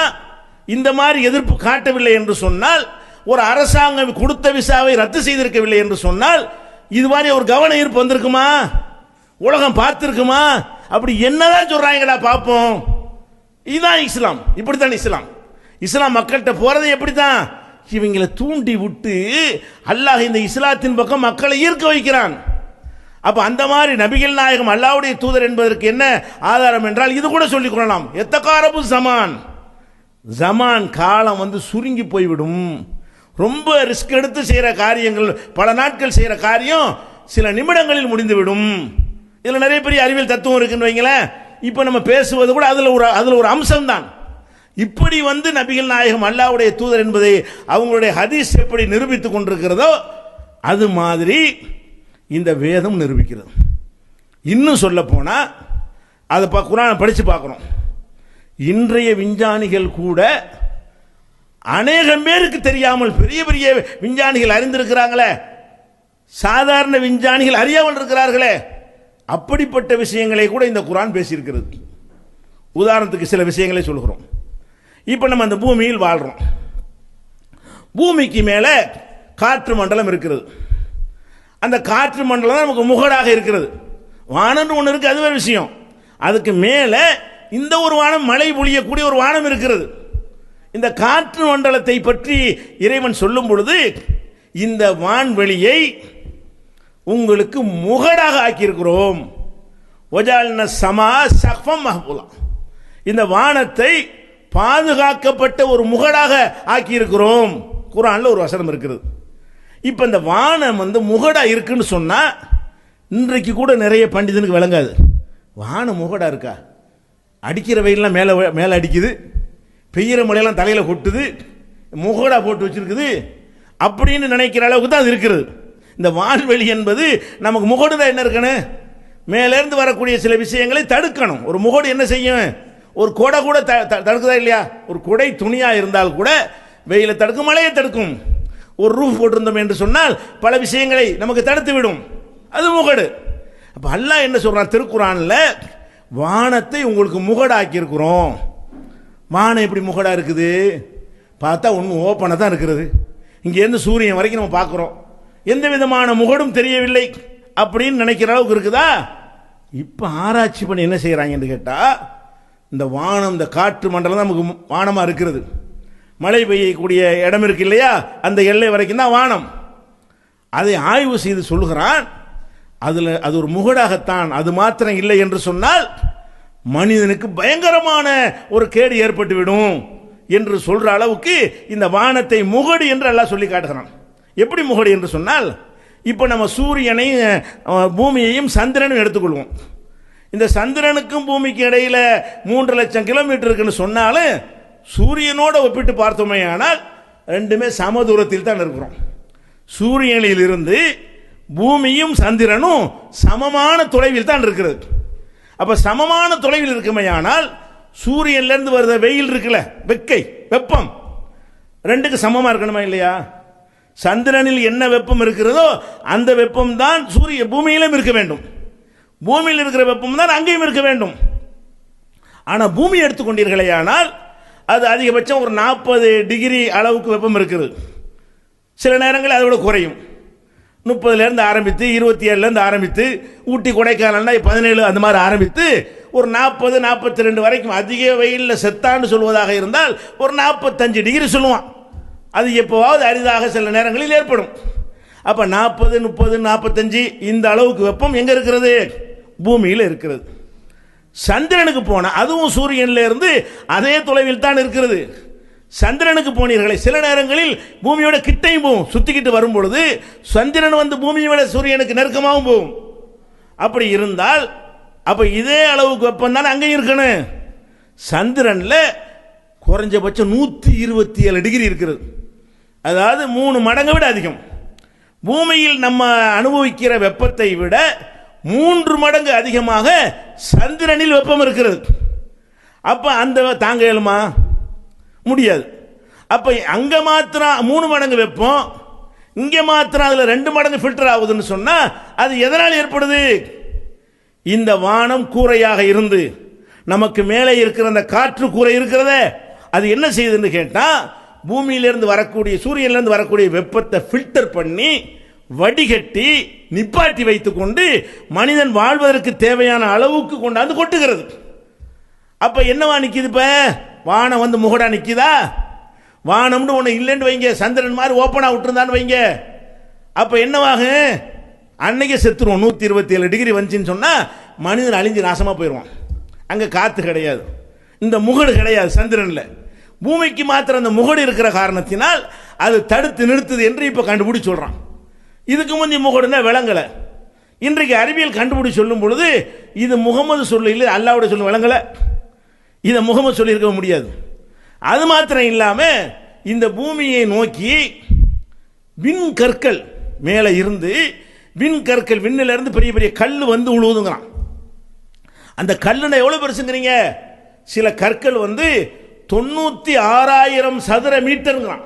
இந்த மாதிரி எதிர்ப்பு காட்டவில்லை என்று சொன்னால், ஒரு அரசாங்கம் கொடுத்த விசாவை ரத்து செய்திருக்கவில்லை என்று சொன்னால், இது மாதிரி ஒரு கவன ஈர்ப்பு வந்திருக்குமா? உலகம் பார்த்திருக்குமா? அப்படி என்னதான் சொல்றாங்கடா பார்ப்போம். இதுதான் இஸ்லாம். இப்படித்தான் இஸ்லாம். இஸ்லாம் மக்கள்கிட்ட போறது எப்படித்தான்? இவங்களை தூண்டி விட்டு அல்லாஹ் இந்த இஸ்லாத்தின் பக்கம் மக்களை ஈர்க்க வைக்கிறான். அப்ப அந்த மாதிரி நபிகள் நாயகம் அல்லாஹ்வுடைய தூதர் என்பதற்கு என்ன ஆதாரம் என்றால், இது கூட சொல்லிக் கொள்ளலாம். எத்தகாரபு ஜமான், ஜமான் காலம் வந்து சுருங்கி போய்விடும். ரொம்ப ரிஸ்க் எடுத்து செய்யற காரியங்கள், பல நாட்கள் செய்யற காரியம் சில நிமிடங்களில் முடிந்துவிடும். இதுல நிறைய பெரிய அறிவியல் தத்துவம் இருக்குன்னு வைங்களேன். இப்ப நம்ம பேசுவது கூட அதுல ஒரு அம்சம் தான். இப்படி வந்து நபிகள் நாயகம் அல்லாஹ்வுடைய தூதர் என்பதை அவங்களுடைய ஹதீஸ் எப்படி நிரூபித்துக் கொண்டிருக்கிறதோ அது மாதிரி இந்த வேதம் நிரூபிக்கிறது. இன்னும் சொல்ல போனா, அதை குர்ஆனை படிச்சு பார்க்கிறோம். இன்றைய விஞ்ஞானிகள் கூட அநேகம் பேருக்கு தெரியாமல் பெரிய பெரிய விஞ்ஞானிகள் அறிந்திருக்கிறாங்களே, சாதாரண விஞ்ஞானிகள் அறியாமல் இருக்கிறார்களே, அப்படிப்பட்ட விஷயங்களை கூட இந்த குர்ஆன் பேசியிருக்கிறது. உதாரணத்துக்கு சில விஷயங்களை சொல்கிறோம். இப்போ நம்ம அந்த பூமியில் வாழ்றோம். பூமிக்கு மேலே காற்று மண்டலம் இருக்கிறது. அந்த காற்று மண்டலம் தான் நமக்கு முகடாக இருக்கிறது. வானம் ஒன்று இருக்கு, அது வேறு விஷயம். அதுக்கு மேலே இந்த ஒரு வானம், மழை பொழியக்கூடிய ஒரு வானம் இருக்கிறது. இந்த காற்று மண்டலத்தை பற்றி இறைவன் சொல்லும் பொழுது, இந்த வான்வெளியை உங்களுக்கு முகடாக ஆக்கியிருக்கிறோம். வஜால்ன சமா சஃபம் மஹ்பூலா, இந்த வானத்தை பாதுகாக்கப்பட்ட ஒரு முகடாக ஆக்கியிருக்கிறோம். குர்ஆன்ல ஒரு வசனம் இருக்கிறது. இப்போ இந்த வானம் வந்து முகடா இருக்குன்னு சொன்னா, இன்றைக்கு கூட நிறைய பண்டிதனுக்கு விளங்காது. வானம் முகடா இருக்கா? அடிக்கிற வெயிலாம் மேலே அடிக்குது, பெய்கிற மழையெல்லாம் தலையில் கொட்டுது, முகடா போட்டு வச்சிருக்குது அப்படின்னு நினைக்கிற அளவுக்கு தான் அது இருக்கிறது. இந்த வான்வெளி என்பது நமக்கு முகடு தான். என்ன இருக்கணும்? மேலேருந்து வரக்கூடிய சில விஷயங்களை தடுக்கணும். ஒரு முகடு என்ன செய்யும்? ஒரு கொடை கூட தடுக்குதா இல்லையா? ஒரு கொடை துணியா இருந்தால் கூட வெயிலை தடுக்கும், மழையை தடுக்கும். ஒரு ரூஃப் போட்டிருந்தோம் என்று சொன்னால் பல விஷயங்களை நமக்கு தடுத்து விடும். அது முகடு. அப்ப அல்லாஹ் என்ன சொல்றான் திருக்குர்ஆன்ல? வானத்தை உங்களுக்கு முகடாக்கி இருக்கிறோம். வானம் எப்படி முகடா இருக்குது? பார்த்தா ஒன்றும் ஓப்பனாக தான் இருக்கிறது. இங்கேருந்து சூரியன் வரைக்கும் நம்ம பார்க்குறோம், எந்த விதமான முகடும் தெரியவில்லை அப்படின்னு நினைக்கிற அளவுக்கு இருக்குதா? இப்போ ஆராய்ச்சி பண்ணி என்ன செய்கிறாங்கன்னு கேட்டால், இந்த வானம், இந்த காற்று மண்டலம் தான் நமக்கு வானமாக இருக்கிறது. மழை பெய்யக்கூடிய இடம் இருக்கு இல்லையா, அந்த எல்லை வரைக்கும் தான் வானம். அதை ஆய்வு செய்து சொல்லுகிறான், அதில் அது ஒரு முகடாகத்தான், அது மாத்திரம் இல்லை என்று சொன்னால் மனிதனுக்கு பயங்கரமான ஒரு கேடு ஏற்பட்டுவிடும் என்று சொல்ற அளவுக்கு இந்த வானத்தை முகடு என்று எல்லாம் சொல்லி காட்டுகிறான். எப்படி முகடு என்று சொன்னால், இப்போ நம்ம சூரியனையும் பூமியையும் சந்திரனும் எடுத்துக்கொள்வோம். இந்த சந்திரனுக்கும் பூமிக்கு இடையில 3 லட்சம் கிலோமீட்டர் இருக்குன்னு சொன்னாலும் சூரியனோட ஒப்பிட்டு பார்த்தோமே ஆனால் ரெண்டுமே சம தூரத்தில் தான் இருக்கிறோம். சூரியனில் இருந்து பூமியும் சந்திரனும் சமமான தொலைவில் தான் இருக்கிறது. அப்ப சமமான தொலைவில் இருக்குமே ஆனால் சூரியன்ல இருந்து வருத வெயில் இருக்குல்ல, வெப்பம் ரெண்டுக்கு சமமா இருக்கணுமா இல்லையா? சந்திரனில் என்ன வெப்பம் இருக்கிறதோ அந்த வெப்பம் தான் பூமியிலும் இருக்க வேண்டும். பூமியில் இருக்கிற வெப்பம் தான் அங்கேயும் இருக்க வேண்டும். ஆனால் பூமி எடுத்துக்கொண்டீர்களே ஆனால் அது அதிகபட்சம் ஒரு 40 டிகிரி அளவுக்கு வெப்பம் இருக்குது. சில நேரங்களில் அதோட குறையும். 30லேருந்து ஆரம்பித்து 27லேருந்து ஆரம்பித்து ஊட்டி கொடைக்கானல்னா 17 அந்த மாதிரி ஆரம்பித்து ஒரு 40 42 வரைக்கும் அதிக வெயிலில் செத்தான்னு சொல்வதாக இருந்தால் ஒரு 45 டிகிரி சொல்லுவான். அது எப்போவாவது அரிதாக சில நேரங்களில் ஏற்படும். அப்போ 40, 30, 45 இந்த அளவுக்கு வெப்பம் எங்கே இருக்கிறது? பூமியில் இருக்கிறது. சந்திரனுக்கு போனால் அதுவும் சூரியனில் இருந்து அதே தொலைவில் தான் இருக்கிறது. சந்திரனுக்கு போனீர்களே, சில நேரங்களில் பூமியோட கிட்டையும் போகும். சுத்திக்கிட்டு வரும் பொழுது சந்திரன் வந்து பூமியை விட சூரியனுக்கு நெருக்கமாகவும் போகும். அப்படி இருந்தால் அப்ப இதே அளவுக்கு வெப்பம் தானே அங்கேயும் இருக்கணும். சந்திரனில் குறைஞ்சபட்சம் 127 டிகிரி இருக்கிறது. அதாவது 3 மடங்கை விட அதிகம். பூமியில் நம்ம அனுபவிக்கிற வெப்பத்தை விட 3 மடங்கு அதிகமாக சந்திரனில் வெப்பம் இருக்கிறது. அப்ப அந்த தாங்க இயலுமா? முடியாது. அப்ப அங்க மாத்திரம் 3 மடங்கு வெப்பம், இங்க மாத்திரம் அதுல 2 மடங்கு ஃபில்டர் ஆகுதுன்னு சொன்னா அது எதனால் ஏற்படுது? இந்த வானம் கூரையாக இருந்து நமக்கு மேலே இருக்கிற அந்த காற்று கூரை இருக்கிறதே, அது என்ன செய்யுதுன்னு கேட்டா பூமியிலிருந்து வரக்கூடிய சூரியனிலிருந்து வரக்கூடிய வெப்பத்தை ஃபில்டர் பண்ணி வடிகட்டி நிப்பாட்டி வைத்துக் கொண்டு மனிதன் வாழ்வதற்கு தேவையான அளவுக்கு கொண்டாந்து கொட்டுகிறது. அப்ப என்னவா நிக்குது? இப்ப வானம் வந்து முகடா நிக்குதா? வானம்னு ஒன்று இல்லைன்னு வைங்க, சந்திரன் மாதிரி ஓப்பனா விட்டுருந்தான்னு வைங்க, அப்ப என்னவாக? அன்னைக்கே செத்துருவோம். 127 டிகிரி வந்துச்சுன்னு சொன்னா மனிதன் அழிஞ்சு நாசமா போயிடுவான். அங்க காத்து கிடையாது, இந்த முகடு கிடையாது சந்திரன்ல. பூமிக்கு மாத்திரம் அந்த முகடு இருக்கிற காரணத்தினால் அது தடுத்து நிறுத்துது என்று இப்ப கண்டுபிடிச்சு சொல்றான். இதுக்கு முந்தைய முகடுனா விளங்கல. இன்றைக்கு அறிவியல் கண்டுபிடிச்சு சொல்லும் பொழுது இது முகமது சொல்லு இல்லை, அல்லாஹ்வுடைய சொல்லு விளங்கல. இதை முகமது சொல்லி இருக்க முடியாது. அது மாத்திரம் இல்லாம இந்த பூமியை நோக்கி விண்கற்கள் மேலே இருந்து, விண்கற்கள் விண்ணில இருந்து பெரிய பெரிய கல் வந்து உழுவுதுங்கிறான். அந்த கல்லுனா எவ்வளவு பெருசுங்கிறீங்க? சில கற்கள் வந்து 96,000 சதுர மீட்டருங்கிறான்.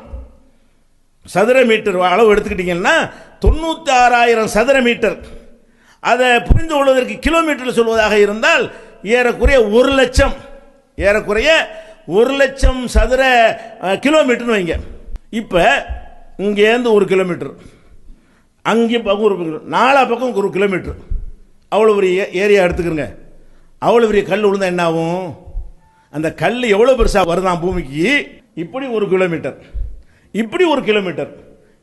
சதுர மீட்டர் அளவு எடுத்துக்கிட்டீங்கன்னா 96,000 சதுர மீட்டர். அதை புரிந்து கொள்வதற்கு கிலோமீட்டர் சொல்வதாக இருந்தால் ஏறக்குறைய 1 லட்சம், ஏறக்குறைய 1 லட்சம் சதுர கிலோமீட்டர்னு வைங்க. இப்ப இங்கேருந்து 1 கிலோமீட்டர், அங்கே ஒரு 4 பக்கம் 1 கிலோமீட்டர், அவ்வளோ பெரிய ஏரியா எடுத்துக்கிறங்க. அவ்வளோ பெரிய கல் விழுந்தா என்ன ஆகும்? அந்த கல் எவ்வளோ பெருசாக வருதான் பூமிக்கு? இப்படி 1 கிலோமீட்டர், இப்படி 1 கிலோமீட்டர்,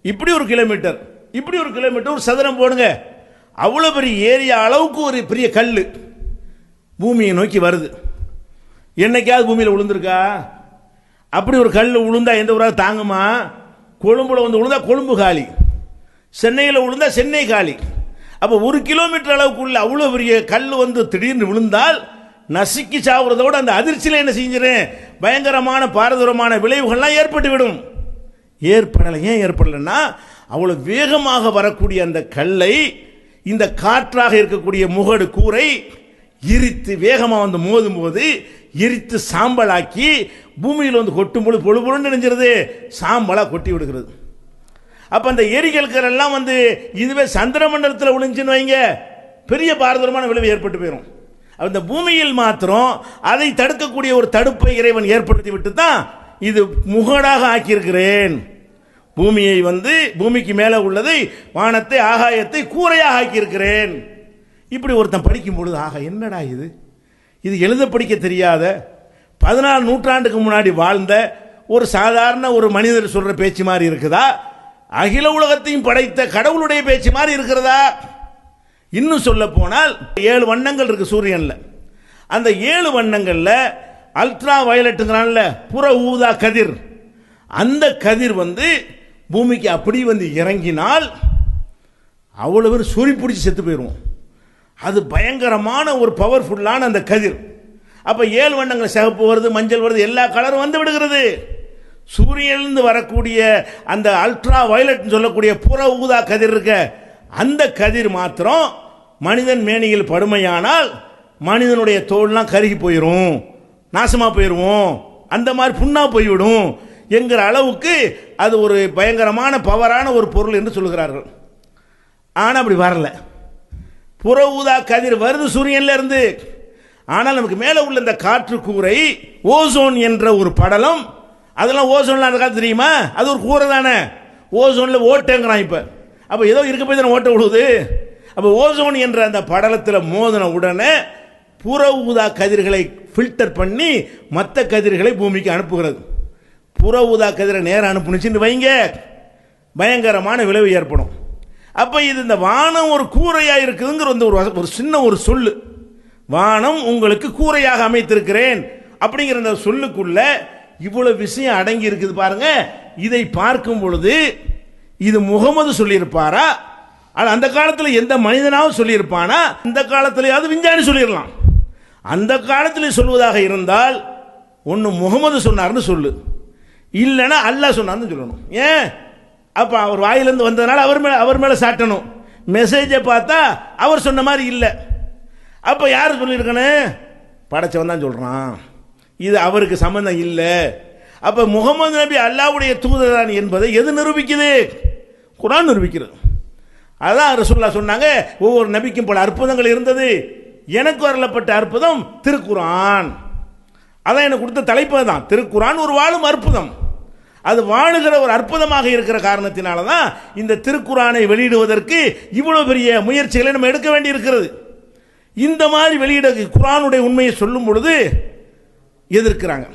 இப்படி 1 கிலோமீட்டர், இப்படி 1 கிலோமீட்டர், ஒரு சதுரம் போடுங்க. அவ்வளோ பெரிய ஏரியா அளவுக்கு ஒரு பெரிய கல் பூமியை நோக்கி வருது. என்னைக்காவது பூமியில் விழுந்திருக்கா? அப்படி ஒரு கல் விழுந்தா எந்த ஊராக தாங்குமா? கொழும்புல வந்து விழுந்தா கொழும்பு காலி, சென்னையில் விழுந்தா சென்னை காலி. அப்போ 1 கிலோமீட்டர் அளவுக்குள்ள அவ்வளோ பெரிய கல் வந்து திடீர்னு விழுந்தால் நசுக்கி சாவுறதோட அந்த அதிர்ச்சியில் என்ன செஞ்சிடும்? பயங்கரமான பாரதூரமான விளைவுகள்லாம் ஏற்பட்டு விடும். ஏற்படலை. ஏன் ஏற்படலைன்னா அவ்வளோ வேகமாக வரக்கூடிய அந்த கல்லை இந்த காற்றாக இருக்கக்கூடிய முகடு கூரை எரித்து வேகமாக வந்து மோதும் போது எரித்து சாம்பலாக்கி பூமியில் வந்து கொட்டும் பொழுது பொழு பொழுன்னு நினைஞ்சிருது, சாம்பலாக கொட்டி விடுகிறது. அப்ப அந்த எரிகல்கள் எல்லாம் வந்து இதுவே சந்திர மண்டலத்தில் விழுந்துச்சுன்னு வைங்க, பெரிய பாரதூரமான விளைவு ஏற்பட்டு போயிடும். அந்த பூமியில் மாத்திரம் அதை தடுக்கக்கூடிய ஒரு தடுப்பை இறைவன் ஏற்படுத்தி விட்டு தான் இது முகடாக ஆக்கியிருக்கிறேன். பூமியை வந்து பூமிக்கு மேலே உள்ளதை, வானத்தை, ஆகாயத்தை கூரையாக ஆக்கியிருக்கிறேன். இப்படி ஒருத்தன் படிக்கும் பொழுது ஆக என்னடா இது, இது எழுத படிக்க தெரியாத 14 நூற்றாண்டுக்கு முன்னாடி வாழ்ந்த ஒரு சாதாரண ஒரு மனிதர் சொல்ற பேச்சு மாதிரி இருக்குதா? அகில உலகத்தையும் படைத்த கடவுளுடைய பேச்சு மாதிரி இருக்கிறதா? இன்னும் சொல்ல போனால் 7 வண்ணங்கள் இருக்கு சூரியன்ல. அந்த 7 வண்ணங்கள்ல அல்ட்ரா வயலட்டுங்கிறான்ல, புற ஊதா கதிர், அந்த கதிர் வந்து பூமிக்கு அப்படி வந்து இறங்கினால் அவ்வளவு பேர் சூரி பிடிச்சி செத்து போயிடுவோம். அது பயங்கரமான ஒரு பவர்ஃபுல்லான அந்த கதிர். அப்ப 7 வண்ணங்கள், சிவப்பு வருது, மஞ்சள் வருது, எல்லா கலரும் வந்து விடுகிறது. சூரியனிலிருந்து வரக்கூடிய அந்த அல்ட்ரா வயலட் சொல்லக்கூடிய புற ஊதா கதிர் இருக்க, அந்த கதிர் மாத்திரம் மனிதன் மேனியில் படுமையானால் மனிதனுடைய தோல்லாம் கருகி போயிடும், நாசமா போயிடுவோம், அந்த மாதிரி புண்ணா போய்விடும் என்கிற அளவுக்கு அது ஒரு பயங்கரமான பவரான ஒரு பொருள் என்று சொல்லுகிறார்கள். ஆனால் அப்படி வரல. புற ஊதா கதிர் வருது சூரியன்ல இருந்து. ஆனால் நமக்கு மேலே உள்ள இந்த காற்று கூரை ஓசோன் என்ற ஒரு படலம், அதெல்லாம் ஓசோன்ல அந்த காலத்து தெரியுமா? அது ஒரு கூரை தானே. ஓசோன்ல ஓட்டங்கிறான் இப்ப. அப்ப ஏதோ இருக்க போய் தானே ஓட்ட விடுது. அப்ப ஓசோன் என்ற அந்த படலத்தில் மோதின உடனே புற ஊதா கதிர்களை ஃபில்டர் பண்ணி மற்ற கதிர்களை பூமிக்கு அனுப்புகிறது. புற ஊதா கதிரை நேரம் அனுப்புனுச்சுன்னு வைங்க, பயங்கரமான விளைவு ஏற்படும். அப்போ இது இந்த வானம் ஒரு கூரையாக இருக்குதுங்கிற ஒரு சின்ன ஒரு சொல்லு, வானம் உங்களுக்கு கூரையாக அமைத்திருக்கிறேன் அப்படிங்கிற அந்த சொல்லுக்குள்ள இவ்வளவு விஷயம் அடங்கி இருக்குது பாருங்க. இதை பார்க்கும் பொழுது இது முகமது சொல்லியிருப்பாரா, அந்த காலத்தில் எந்த மனிதனாவது சொல்லியிருப்பானா? இந்த காலத்திலேயாவது விஞ்ஞானி சொல்லிடலாம். அந்த காலத்தில் சொல்வதாக இருந்தால் ஒன்று முகமது சொன்னார்னு சொல்லு, இல்லைன்னா அல்லாஹ் சொன்னார்னு சொல்லணும். ஏன்? அப்போ அவர் வாயிலிருந்து வந்ததுனால அவர் மேலே சாட்டணும். மெசேஜை பார்த்தா அவர் சொன்ன மாதிரி இல்லை. அப்போ யார் சொல்லியிருக்கணும்? படைச்சவன் தான் சொல்கிறான், இது அவருக்கு சம்பந்தம் இல்லை. அப்போ முகமது நபி அல்லாஹ்வுடைய தூதர் என்பதை எது நிரூபிக்குது? குர்ஆன் நிரூபிக்கிறது. அதான் ரசூலுல்லாஹ் சொன்னாங்க, ஒவ்வொரு நபிக்கும் பல அற்புதங்கள் இருந்தது, எனக்கு வரலப்பட்ட அற்புதம் திருக்குர்ஆன். அதான் எனக்கு கொடுத்த தலைப்பு தான். திருக்குர்ஆன் ஒரு வாழும் அற்புதம். அது வாழுகிற ஒரு அற்புதமாக இருக்கிற காரணத்தினால தான் இந்த திருக்குர்ஆனை வெளியிடுவதற்கு இவ்வளவு பெரிய முயற்சிகளை நம்ம எடுக்க வேண்டி இருக்கிறது. இந்த மாதிரி வெளியிட குர்ஆனுடைய உண்மையை சொல்லும் பொழுது எதிர்க்கிறாங்க.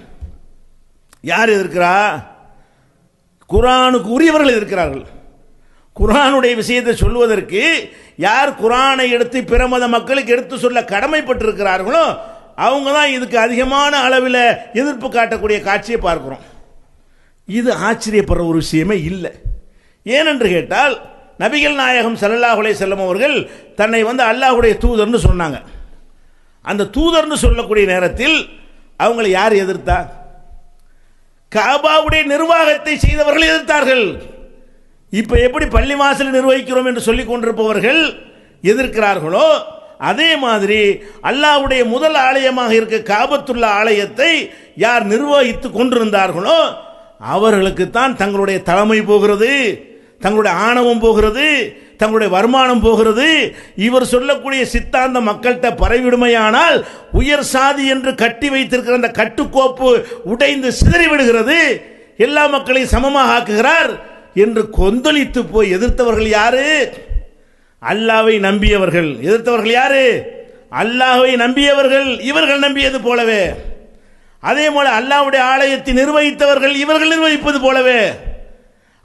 யார் எதிர்க்கிறா? குர்ஆனுக்கு உரியவர்கள் எதிர்க்கிறார்கள். குர்ஆனுடைய விஷயத்தை சொல்வதற்கு யார் குர்ஆனை எடுத்து பிற மத மக்களுக்கு எடுத்து சொல்ல கடமைப்பட்டிருக்கிறார்களோ அவங்க தான் இதுக்கு அதிகமான அளவில் எதிர்ப்பு காட்டக்கூடிய காட்சியை பார்க்கிறோம். இது ஆச்சரியப்படுற ஒரு விஷயமே இல்லை. ஏனென்று கேட்டால் நபிகள் நாயகம் ஸல்லல்லாஹு அலைஹி வஸல்லம் அவர்கள் தன்னை அல்லாஹ்வுடைய தூதர்னு சொன்னாங்க. அந்த தூதர்னு சொல்லக்கூடிய நேரத்தில் அவங்களை யார் எதிர்த்தா? காபாவுடைய நிர்வாகத்தை செய்தவர்கள் எதிர்த்தார்கள். இப்போ எப்படி பள்ளி வாசல் நிர்வகிக்கிறோம் என்று சொல்லிக் கொண்டிருப்பவர்கள் எதிர்க்கிறார்களோ அதே மாதிரி அல்லாஹ்வுடைய முதல் ஆலயமாக இருக்க காபத்துல்லா ஆலயத்தை யார் நிர்வகித்து கொண்டிருந்தார்களோ அவர்களுக்கு தான் தங்களுடைய தலைமை போகிறது, தங்களுடைய ஆணவம் போகிறது, தங்களுடைய வருமானம் போகிறது. இவர் சொல்லக்கூடிய சித்தாந்த மக்கள்கிட்ட பரவிடுமையானால் உயர் சாதி என்று கட்டி வைத்திருக்கிற அந்த கட்டுக்கோப்பு உடைந்து சிதறி விடுகிறது, எல்லா மக்களையும் சமமாக ஆக்குகிறார் என்று கொந்தளித்து போய் எதிர்த்தவர்கள் யாரு? அல்லாஹ்வை நம்பியவர்கள். எதிர்த்தவர்கள் யாரு? அல்லாஹ்வை நம்பியவர்கள். இவர்கள் நம்பியது போலவே, அதே போல அல்லாஹ்வுடைய ஆலயத்தை நிர்வகித்தவர்கள் இவர்கள் நிர்வகிப்பது போலவே.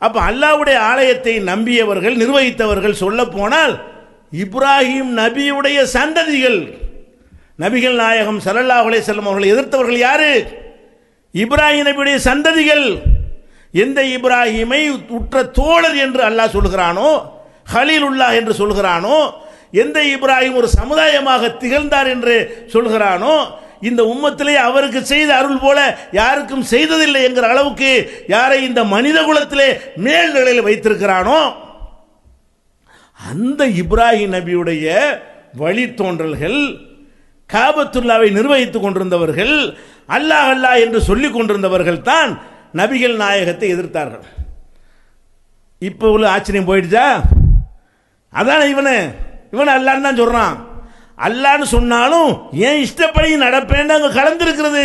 அப்ப அல்லாஹ்வுடைய ஆலயத்தை நம்பியவர்கள் நிர்வகித்தவர்கள் சொல்ல போனால் இப்ராஹிம் நபியுடைய சந்ததிகள். நபிகள் நாயகம் ஸல்லல்லாஹு அலைஹி வஸல்லம் அவர்களை எதிர்த்தவர்கள் யாரு? இப்ராஹிம் நபியுடைய சந்ததிகள். எந்த இப்ராஹிமை உற்ற தோழர் என்று அல்லாஹ் சொல்கிறானோ, ஹலீலுல்லாஹ் என்று சொல்கிறானோ, எந்த இப்ராஹிம் ஒரு சமுதாயமாக திகழ்ந்தார் என்று சொல்கிறானோ, இந்த உம்மத்திலே அவருக்கு செய்த அருள் போல யாருக்கும் செய்ததில்லை என்கிற அளவுக்கு யாரை இந்த மனித குலத்திலே மேல் நிலையில் வைத்திருக்கிறானோ அந்த இப்ராஹிம் நபியுடைய வழித்தோன்றல்கள், காபத்துல்லாவை நிர்வகித்துக் கொண்டிருந்தவர்கள், அல்லாஹ் அல்லாஹ் என்று சொல்லிக் கொண்டிருந்தவர்கள் தான் நபிகள் நாயகத்தை எதிர்த்தார்கள். இப்போ உள்ள ஆச்சரியம் போயிடுச்சா? அதான இவன் அல்லான்னு தான் சொல்றான். அல்லான்னு சொன்னாலும் ஏன் இஷ்டப்படி நடப்பேன்னு அங்கே கலந்துருக்கிறது.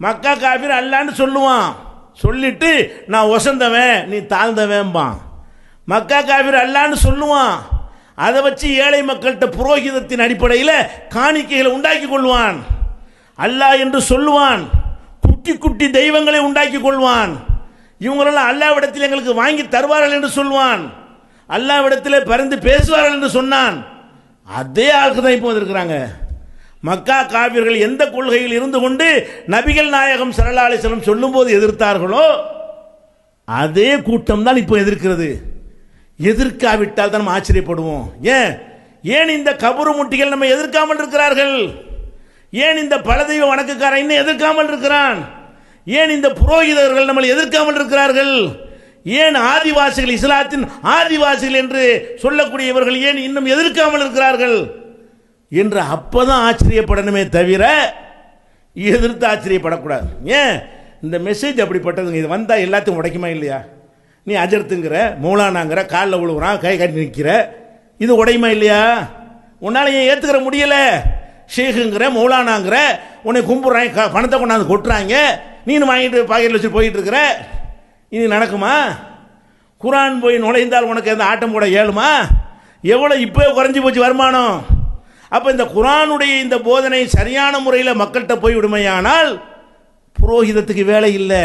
மக்கா காபிர் அல்லான்னு சொல்லுவான், சொல்லிட்டு நான் ஒசந்தவன் நீ தாழ்ந்தவன்பான். மக்கா காபிர் அல்லான்னு சொல்லுவான், அதை வச்சு ஏழை மக்கள்கிட்ட புரோகிதத்தின் அடிப்படையில் காணிக்கைகளை உண்டாக்கி கொள்வான். அல்லாஹ் என்று சொல்லுவான், குட்டி குட்டி தெய்வங்களை உண்டாக்கி கொள்வான். இவங்களெல்லாம் அல்லாஹ்விடத்தில் எங்களுக்கு வாங்கி தருவார்கள் என்று சொல்வான், அல்லாஹ்விடத்தில் பரிந்து பேசுவார்கள் என்று சொன்னான். அதே ஆளுக்கு தான் இப்போ இருக்கிறாங்க. மக்கா காபிர்கள் எந்த கொள்கையில் இருந்து கொண்டு நபிகள் நாயகம் ஸல்லல்லாஹு அலைஹி வஸல்லம் சொல்லும்போது எதிர்த்தார்களோ அதே கூட்டம் தான் இப்போ எதிர்க்கிறது. எதிர்க்காவிட்டால் தான் நம்ம ஆச்சரியப்படுவோம். ஏன் இந்த கபரு முட்டிகள் நம்ம எதிர்க்காமல் இருக்கிறார்கள்? ஏன் இந்த பலதெய்வ வணக்கக்காரன் இன்னும் எதிர்க்காமல் இருக்கிறான்? ஏன் இந்த புரோகிதர்கள் நம்மளை எதிர்க்காமல் இருக்கிறார்கள்? ஏன் ஆதிவாசிகள், இஸ்லாத்தின் ஆதிவாசிகள் என்று சொல்லக்கூடியவர்கள் ஏன் இன்னும் எதிர்க்காமல் இருக்கிறார்கள் என்று அப்பதான் ஆச்சரியப்படணுமே தவிர எதிர்த்து ஆச்சரியப்படக்கூடாது. ஏன் இந்த மெசேஜ் அப்படிப்பட்டதுங்க. இது வந்தால் எல்லாத்தையும் உடைக்குமா இல்லையா? நீ அஜர்த்துங்கிற, மௌலானாங்கிற, காலில் விழுவுறான், கை கட்டி நிற்கிற, இது உடையுமா இல்லையா? உன்னால் ஏன் ஏற்றுக்கிற முடியல? ஷேகுங்கிற, மௌலானாங்கிற, உன்னை கும்பிட்றாங்க, பணத்தை கொண்டாந்து கொட்டுறாங்க, நீனு வாங்கிட்டு பாக்கெட்டில் வச்சு போயிட்டு இருக்கிற, இது நடக்குமா? குர்ஆன் போய் நுழைந்தால் உனக்கு எந்த ஆட்டம் போட இயலுமா? எவ்வளோ இப்போ குறைஞ்சி போச்சு வருமானம். அப்போ இந்த குர்ஆனுடைய இந்த போதனை சரியான முறையில் மக்கள்கிட்ட போய் விடுமையானால் புரோகிதத்துக்கு வேலை இல்லை,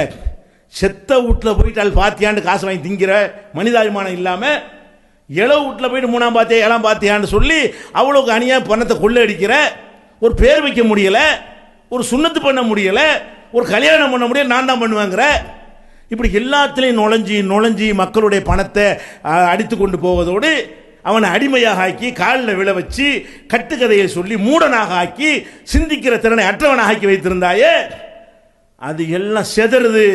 செத்த வீட்டில் போயிட்டு அல் பாத்தியான்னு காசு வாங்கி திங்கிற மனிதாபிமானம் இல்லாமல் இளவு வீட்டில் போயிட்டு மூணாம் பாத்தியா ஏழாம் பாத்தியான்னு சொல்லி அவ்வளோக்கு அணியாக பணத்தை கொள்ளை அடிக்கிற, ஒரு பேர் வைக்க முடியலை, ஒரு சுண்ணத்து பண்ண முடியலை, ஒரு கல்யாணம் பண்ண முடியல, நான் தான் பண்ணுவேங்கிற. இப்படி எல்லாத்துலேயும் நுழைஞ்சி மக்களுடைய பணத்தை அடித்து கொண்டு போவதோடு அவனை அடிமையாக ஆக்கி காலில் விழ வச்சு கட்டுக்கதையை சொல்லி மூடனாக ஆக்கி சிந்திக்கிற திறனை அற்றவனாக ஆக்கி வைத்திருந்தாயே, அது எல்லாம் செதறுது.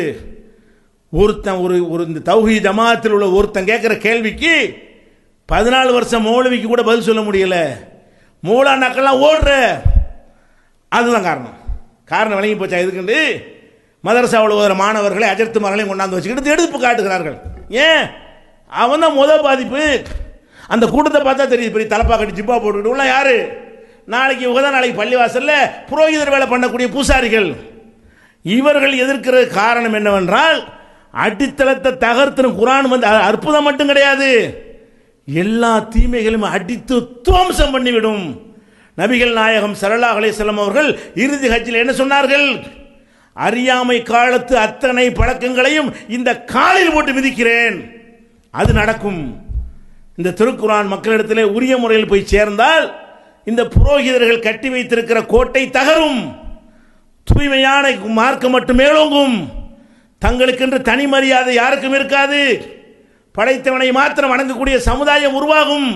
ஒருத்தன் ஒரு இந்த தௌஹீத் ஜமாத்தில் உள்ள ஒருத்தன் கேட்குற கேள்விக்கு 14 வருஷம் மௌலவிக்கு கூட பதில் சொல்ல முடியல. மூலானாக்கெல்லாம் ஓடுற. அதுதான் காரணம் விளங்கி போச்சா? இதுக்குண்டு மதரசாவில் ஓதுற மாணவர்களை அஜர்த்துமார்களையும் கொண்டாந்து வச்சுக்கிட்டு எடுப்பு காட்டுகிறார்கள். ஏன்? அவன் தான் பாதிப்பு. அந்த கூட்டத்தை பார்த்தா தெரியுது. பெரிய தலப்பா கட்டி ஜிப்பா போட்டுக்கிட்டு உள்ள யாரு? நாளைக்கு உகதான், நாளைக்கு பள்ளிவாசலில் புரோகிதர் வேலை பண்ணக்கூடிய பூசாரிகள். இவர்கள் எதிர்க்கிற காரணம் என்னவென்றால், அடித்தளத்தை தகர்த்து குரான் வந்து அற்புதம் மட்டும் கிடையாது, எல்லா தீமைகளும் அடித்து துவம்சம் பண்ணிவிடும். நபிகள் நாயகம் ஸல்லல்லாஹு அலைஹி வஸல்லம் அவர்கள் இறுதி ஹஜ்ஜில் என்ன சொன்னார்கள்? அறியாமை காலத்து அத்தனை பழக்கங்களையும் இந்த காலில் போட்டு மிதிக்கிறேன். அது நடக்கும். இந்த திருக்குரான் மக்களிடத்திலே உரிய முறையில் போய் சேர்ந்தால் இந்த புரோகிதர்கள் கட்டி வைத்திருக்கிற கோட்டை தகரும். தூய்மையான மார்க்கம் மட்டும் மேலோங்கும். தங்களுக்கென்று தனி மரியாதை யாருக்கும் இருக்காது. படைத்தவனை மாத்திரம் வணங்கக்கூடிய சமுதாயம் உருவாகும்.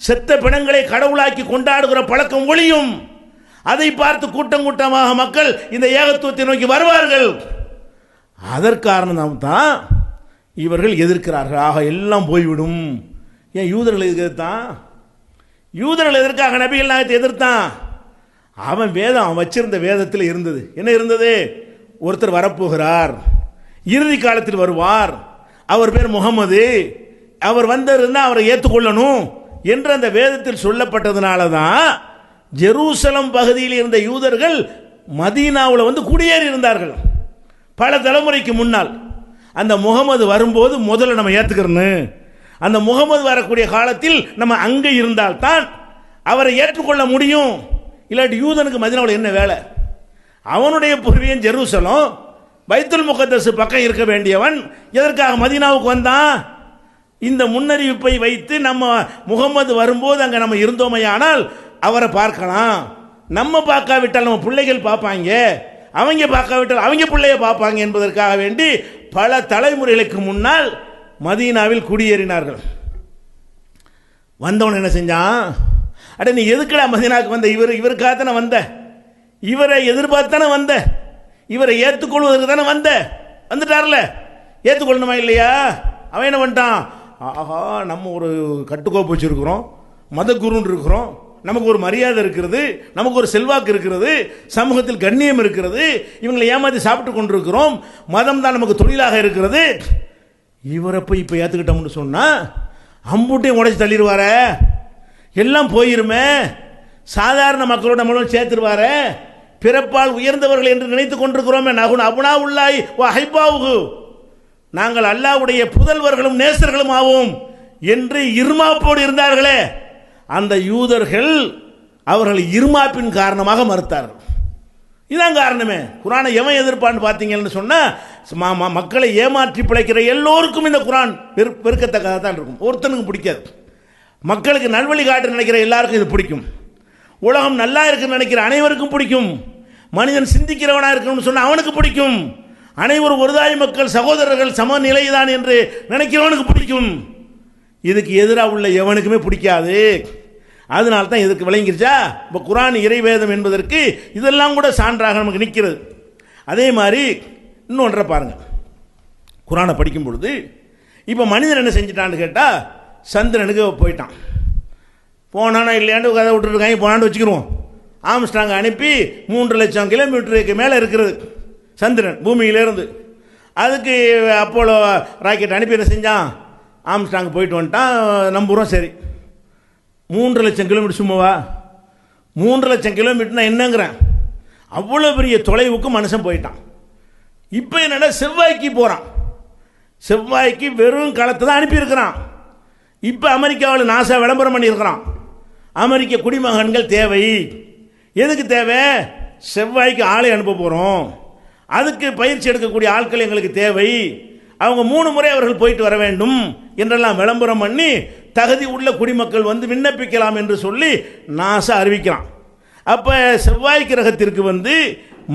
செத்த பிணங்களை கடவுளாக்கி கொண்டாடுகிற பழக்கம் ஒழியும். அதை பார்த்து கூட்டம் கூட்டமாக மக்கள் இந்த ஏகத்துவத்தை நோக்கி வருவார்கள். அதற்காரணம் தான் இவர்கள் எதிர்க்கிறார்கள். ஆக எல்லாம் போய்விடும். ஏன் யூதர்கள் எதிர்த்தான்? யூதர்கள் எதற்காக நபிகள் நாயகத்தை எதிர்த்தான்? அவன் வேதம், அவன் வச்சிருந்த வேதத்தில் இருந்தது. என்ன இருந்தது? ஒருத்தர் வரப்போகிறார், இறுதி காலத்தில் வருவார், அவர் பேர் முகமது, அவர் வந்திருந்தால் அவரை ஏற்றுக்கொள்ளணும் என்று அந்த வேதத்தில் சொல்லப்பட்டதுனால தான் ஜெருசலம் பகுதியில் இருந்த யூதர்கள் மதீனாவில் வந்து குடியேறி இருந்தார்கள். பல தலைமுறைக்கு முன்னால் அந்த முகமது வரும்போது முதல்ல நம்ம ஏற்றுக்கிறோன்னு, அந்த முகமது வரக்கூடிய காலத்தில் நம்ம அங்கே இருந்தால்தான் அவரை ஏற்றுக்கொள்ள முடியும். இல்லாட்டி யூதனுக்கு மதீனாவில் என்ன வேலை? அவனுடைய பூர்வீகம் ஜெருசலம், பைத்துல் முகத்தஸ் பக்கம் இருக்க வேண்டியவன் எதற்காக மதீனாவுக்கு வந்தான்? இந்த முன்னறிவிப்பை வைத்து நம்ம முகமது வரும்போது அங்கே நம்ம இருந்தோமையானால் அவரை பார்க்கலாம். நம்ம பார்க்காவிட்டால் நம்ம பிள்ளைகள் பார்ப்பாங்க, அவங்க பார்க்காவிட்டால் அவங்க பிள்ளைய பார்ப்பாங்க என்பதற்காக வேண்டி பல தலைமுறைகளுக்கு முன்னால் மதீனாவில் குடியேறினார்கள். வந்தவன் என்ன செஞ்சான்? அட நீ எதுக்குடா மதீனாவுக்கு வந்த? இவருக்காக தானே வந்த, இவரை எதிர்பார்த்து தானே வந்த, இவரை ஏற்றுக்கொள்வதற்கு தானே வந்துட்டார்ல, ஏற்றுக்கொள்ளணுமா இல்லையா? அவன் என்ன பண்ணிட்டான்? ஆஹா, நம்ம ஒரு கட்டுக்கோப்பு வச்சிருக்கிறோம், மத குருன்னு இருக்கிறோம், நமக்கு ஒரு மரியாதை இருக்கிறது, நமக்கு ஒரு செல்வாக்கு இருக்கிறது, சமூகத்தில் கண்ணியம் இருக்கிறது, இவங்களை ஏமாற்றி சாப்பிட்டு கொண்டிருக்கிறோம், மதம் தான் நமக்கு தொழிலாக இருக்கிறது, இவரை போய் இப்போ ஏற்றுக்கிட்டோம்னு சொன்னால் அம்புட்டையும் உடைச்சி தள்ளிடுவார, எல்லாம் போயிருமே, சாதாரண மக்களோட நம்மளும் சேர்த்துருவார, பிறப்பால் உயர்ந்தவர்கள் என்று நினைத்து கொண்டிருக்கிறோமே, நகுன் அபுனா உள்ளாய் ஹைபாவுகு, நாங்கள் அல்லாஹ்வுடைய புதல்வர்களும் நேசர்களும் ஆவோம் என்று இருமாப்போடு இருந்தார்களே, அந்த யூதர்கள் அவர்கள் இருமாப்பின் காரணமாக மறுத்தார்கள். இதான் காரணமே. குரானை எவன் எதிர்ப்பான்னு பார்த்தீங்கன்னு சொன்னால் மக்களை ஏமாற்றி பிழைக்கிற எல்லோருக்கும் இந்த குரான் வெறுக்கத்தக்கதாக தான் இருக்கும். ஒருத்தனுக்கு பிடிக்காது. மக்களுக்கு நல்வழி காட்ட நினைக்கிற எல்லாருக்கும் இது பிடிக்கும். உலகம் நல்லா இருக்குன்னு நினைக்கிற அனைவருக்கும் பிடிக்கும். மனிதன் சிந்திக்கிறவனாக இருக்கணும்னு சொன்னால் அவனுக்கு பிடிக்கும். அனைவரும் ஒருதாய் மக்கள் சகோதரர்கள் சமநிலைதான் என்று நினைக்கிறவனுக்கு பிடிக்கும். இதுக்கு எதிராக உள்ள எவனுக்குமே பிடிக்காது. அதனால தான் இதுக்கு விளங்கிருச்சா? இப்போ குரான் இறைவேதம் என்பதற்கு இதெல்லாம் கூட சான்றாக நமக்கு நிற்கிறது. அதே மாதிரி இன்னொன்றை பாருங்கள். குரானை படிக்கும் பொழுது இப்போ மனிதன் என்ன செஞ்சிட்டான்னு கேட்டால், சந்திரனுக்கு போயிட்டான். போனானா இல்லையாண்டு கதை விட்டுருக்காங்க, போனான்னு வச்சுக்கிடுவோம். ஆம்ஸ்ட்ராங் அனுப்பி 3 லட்சம் கிலோமீட்டருக்கு மேலே இருக்கிறது சந்திரன் பூமியிலேருந்து. அதுக்கு அப்போலோ ராக்கெட் அனுப்பி என்ன செஞ்சான்? ஆம்ஸ்ட்ராங் போயிட்டு வந்துட்டான். நம்புகிறோம். சரி, 3 லட்சம் கிலோமீட்டர் சும்மாவா? 3 லட்சம் கிலோமீட்டர்னா என்னங்கிறேன். அவ்வளோ பெரிய தொலைவுக்கு மனுஷன் போயிட்டான். இப்போ என்னடா செவ்வாய்க்கு போகிறான். செவ்வாய்க்கு வெறும் களத்தை தான் அனுப்பியிருக்கிறான். இப்போ அமெரிக்காவில் நாசா விளம்பரம் பண்ணியிருக்கிறான், அமெரிக்க குடிமகன்கள் தேவை. எதுக்கு தேவை? செவ்வாய்க்கு ஆளை அனுப்ப போகிறோம். அதுக்கு பயிற்சி எடுக்கக்கூடிய ஆட்கள் எங்களுக்கு தேவை, அவங்க 3 முறை அவர்கள் போயிட்டு வர வேண்டும் என்றெல்லாம் விளம்பரம் பண்ணி தகுதி உள்ள குடிமக்கள் வந்து விண்ணப்பிக்கலாம் என்று சொல்லி நாசா அறிவிக்கிறான். அப்போ செவ்வாய் கிரகத்திற்கு வந்து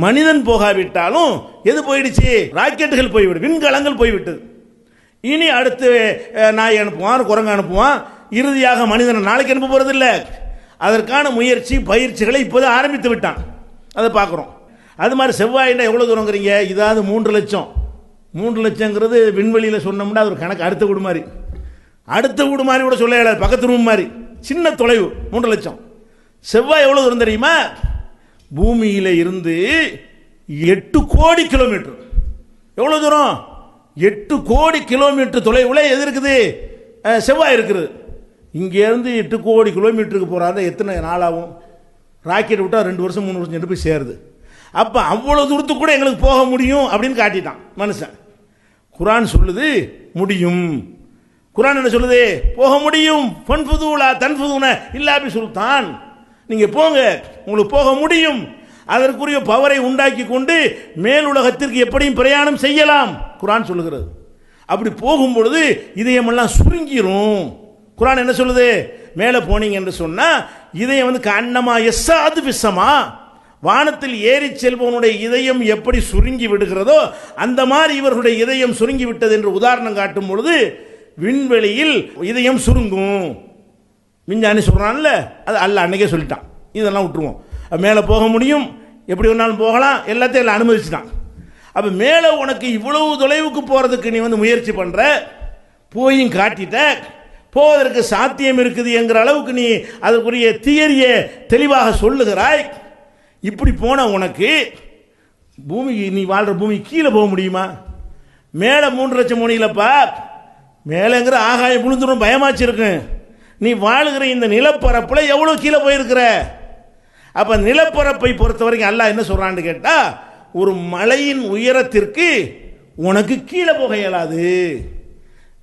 மனிதன் போகாவிட்டாலும் எது போயிடுச்சு? ராக்கெட்டுகள் போய்விடு, விண்கலங்கள் போய்விட்டது. இனி அடுத்து நாய் அனுப்புவான், குரங்கு அனுப்புவான், இறுதியாக மனிதனை நாளைக்கு அனுப்ப போகிறதில்லை. அதற்கான முயற்சி பயிற்சிகளை இப்போது ஆரம்பித்து விட்டான். அதை பார்க்குறோம். அது மாதிரி செவ்வாயின்னா எவ்வளோ தூரங்கிறீங்க? இதாவது 3 லட்சம். 3 லட்சங்கிறது விண்வெளியில் சொன்னோம்னா அது ஒரு கணக்கு. அடுத்த வீடு மாதிரி, அடுத்த வீடு மாதிரி கூட சொல்ல இயலாது, பக்கத்து ரூம் மாதிரி சின்ன தொலைவு 3 லட்சம். செவ்வாய் எவ்வளோ தூரம் தெரியுமா? பூமியில் இருந்து 8 கோடி கிலோமீட்டர். எவ்வளோ தூரம்? 8 கோடி கிலோமீட்டர் தொலைவில் எது இருக்குது? செவ்வாய் இருக்குது. இங்கேருந்து 8 கோடி கிலோமீட்டருக்கு போகிறாங்க. எத்தனை நாள் ஆகும்? ராக்கெட் விட்டால் 2 வருஷம் 3 வருஷம் சென்று போய் சேருது. அப்போ அவ்வளோ தூரத்துக்கு கூட எங்களுக்கு போக முடியும் அப்படின்னு காட்டிட்டான் மனுஷன். குரான் சொல்லுது முடியும். குரான் என்ன சொல்லுது? போக முடியும். ஃபன்ஃபுதுலா தன்ஃபுதுன இல்லாபி சுல்தான். நீங்கள் போங்க, உங்களுக்கு போக முடியும். அதற்குரிய பவரை உண்டாக்கி கொண்டு மேலுலகத்திற்கு எப்படியும் பிரயாணம் செய்யலாம் குரான் சொல்லுகிறது. அப்படி போகும்பொழுது இதயமெல்லாம் சுருங்கிரும். குரான் என்ன சொல்லுது? மேலே போனீங்க என்று சொன்னால் இதயம் வந்து கண்ணமா எஸ்ஸாது பிஸ்ஸமா, வானத்தில் ஏறி செல்பவனுடைய இதயம் எப்படி சுருங்கி விடுகிறதோ அந்த மாதிரி இவர்களுடைய இதயம் சுருங்கி விட்டது என்று உதாரணம் காட்டும் பொழுது விண்வெளியில் இதயம் சுருங்கும். விஞ்ஞானி சொல்கிறான்ல, அது அல்ல அன்னைக்கே சொல்லிட்டான். இதெல்லாம் விட்டுருவோம். மேலே போக முடியும், எப்படி வேணாலும் போகலாம், எல்லாத்தையும் எல்லாம் அனுமதிச்சுட்டான். அப்போ மேலே உனக்கு இவ்வளவு தொலைவுக்கு போகிறதுக்கு நீ வந்து முயற்சி பண்ணுற, போயும் காட்டிட்ட, போவதற்கு சாத்தியம் இருக்குது என்கிற அளவுக்கு நீ அதற்குரிய தியரியை தெளிவாக சொல்லுகிறாய். இப்படி போன உனக்கு பூமிக்கு, நீ வாழ்கிற பூமி கீழே போக முடியுமா? மேலே 3 லட்சம் போனீங்களப்பா, மேலேங்கிற ஆகாயம் விழுந்துடும், பயமாச்சு இருக்கு. நீ வாழுகிற இந்த நிலப்பரப்பில் எவ்வளோ கீழே போயிருக்கிற? அப்போ நிலப்பரப்பை பொறுத்த வரைக்கும் அல்லாஹ் என்ன சொல்கிறான்னு கேட்டால், ஒரு மலையின் உயரத்திற்கு உனக்கு கீழே போக இயலாது.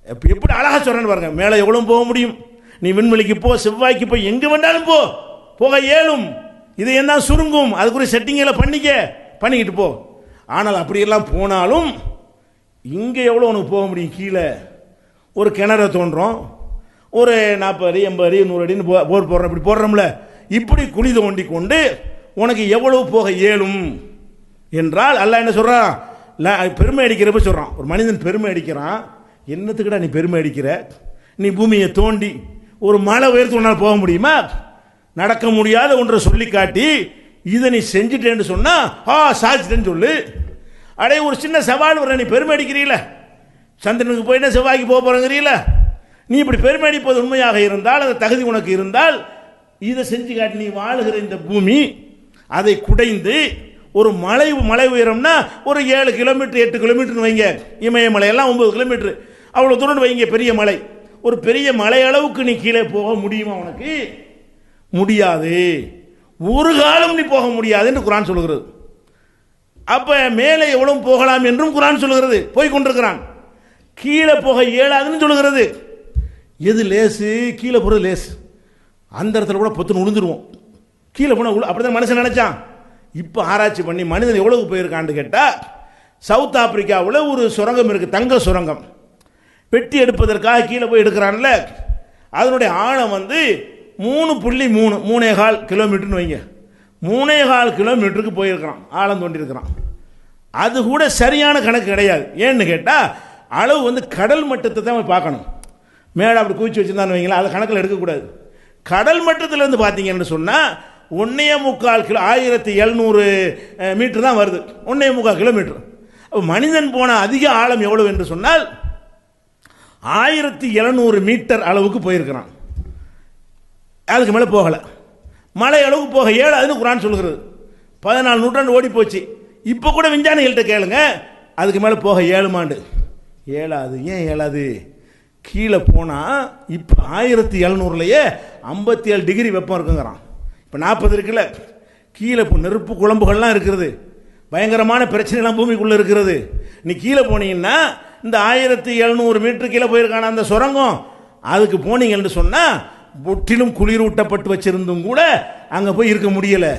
எப்படி அழகாக சொல்கிறேன்னு பாருங்க. மேலே எவ்வளோ போக முடியும்? நீ விண்வெளிக்கு போ, செவ்வாய்க்கு போய், எங்கே வேண்டாலும் போ, போக இயலும். இது என்ன சுருங்கும், அதுக்குரிய செட்டிங்கெல்லாம் பண்ணிக்கிட்டு போ. ஆனால் அப்படியெல்லாம் போனாலும் இங்கே எவ்வளோ உனக்கு போக முடியும்? கீழே ஒரு கிணறு தோன்றும், ஒரு 40 அடி 80 அடி 100 அடின்னு போர் போடுறோம், இப்படி போடுறோம்ல, இப்படி குழி தோண்டி கொண்டு உனக்கு எவ்வளவு போக இயலும் என்றால் அல்லாஹ் என்ன சொல்கிறான்? பெருமை அடிக்கிறப்ப சொல்கிறான். ஒரு மனிதன் பெருமை அடிக்கிறான். என்னத்துக்குடா நீ பெருமை அடிக்கிற? நீ பூமியை தோண்டி ஒரு மலை உயரத்து உன்னால் போக முடியுமா? நடக்க முடியாத ஒன்றை சொல்லி காட்டி இதை நீ செஞ்சுட்டேன்னு சொன்னால் சாதிச்சிட்டேன்னு சொல்லு. அடைய ஒரு சின்ன சவால் வர, நீ பெருமை அடிக்கிறீல, சந்திரனுக்கு போயிட்டா செவ்வாய்க்கு போக போகிறங்கிறீல, நீ இப்படி பெருமை அடிப்பது உண்மையாக இருந்தால், அந்த தகுதி உனக்கு இருந்தால் இதை செஞ்சு காட்டி நீ வாழுகிற இந்த பூமி அதை குடைந்து ஒரு மலை உயரம்னா ஒரு 7 கிலோமீட்டர் 8 கிலோமீட்டர்னு வைங்க, இமயமலையெல்லாம் 9 கிலோமீட்டர், அவ்வளோ தூரம் வைங்க, பெரிய மலை. ஒரு பெரிய மலை அளவுக்கு நீ கீழே போக முடியுமா? உனக்கு முடியாது. ஒரு காலம் நீ போக முடியாது என்று குரான் சொல்லுகிறது. அப்ப மேலே எவ்வளவு போகலாம் என்றும் குரான் சொல்லுகிறது. போய் கொண்டிருக்கிறான். கீழே போக இயலாதுன்னு சொல்லுகிறது. எது லேசு? கீழே போகிறது லேசு. அந்த இடத்துல கூட பொத்துன்னு விழுந்துருவோம். கீழே போனால் அப்படிதான் மனுஷன் நினைச்சான். இப்போ ஆராய்ச்சி பண்ணி மனிதன் எவ்வளவு போயிருக்கான்னு கேட்டால், சவுத் ஆப்பிரிக்காவில் ஒரு சுரங்கம் இருக்குது, தங்க சுரங்கம். வெட்டி எடுப்பதற்காக கீழே போய் எடுக்கிறான்ல, அதனுடைய ஆழம் வந்து 3.3 கிலோமீட்டர்னு வைங்க. 3.25 கிலோமீட்டருக்கு போயிருக்கிறான், ஆழம் தோண்டியிருக்கிறான். அது கூட சரியான கணக்கு கிடையாது. ஏன்னு கேட்டால் அளவு வந்து கடல் மட்டத்தை தான் பார்க்கணும். மேலே அப்படி குவிச்சு வச்சுருந்தான்னு வைங்களா, அதை கணக்கில் எடுக்கக்கூடாது. கடல் மட்டத்திலேருந்து பார்த்தீங்கன்னு சொன்னால் 1.25 கிலோ 1700 மீட்டர் தான் வருது. 1.25 கிலோமீட்டர். அப்போ மனிதன் போன அதிக ஆழம் எவ்வளவு என்று சொன்னால் 1700 மீட்டர் அளவுக்கு போயிருக்கிறான். அதுக்கு மேலே போகலை. மலை அளவுக்கு போக இயலாதுன்னு குரான் சொல்கிறது. 14 நூற்றாண்டு ஓடி போச்சு. இப்போ கூட விஞ்ஞானிகள்கிட்ட கேளுங்க, அதுக்கு மேலே போக இயலுமாண்டு. இயலாது. ஏன் இயலாது? கீழே போனால் இப்போ 1700லேயே 57 டிகிரி வெப்பம் இருக்குங்கிறான். இப்போ 40 இருக்குல்ல, கீழே இப்போ நெருப்பு குழம்புகள்லாம் இருக்கிறது, பயங்கரமான பிரச்சனைலாம் பூமிக்குள்ளே இருக்கிறது. நீ கீழே போனீங்கன்னா இந்த 1700 மீட்டர் கீழே போயிருக்கான அந்த சுரங்கம், அதுக்கு போனீங்கன்னு சொன்னால் முற்றிலும் குளிரூட்டப்பட்டு வச்சிருந்தும் கூட அங்கே போய் இருக்க முடியலை.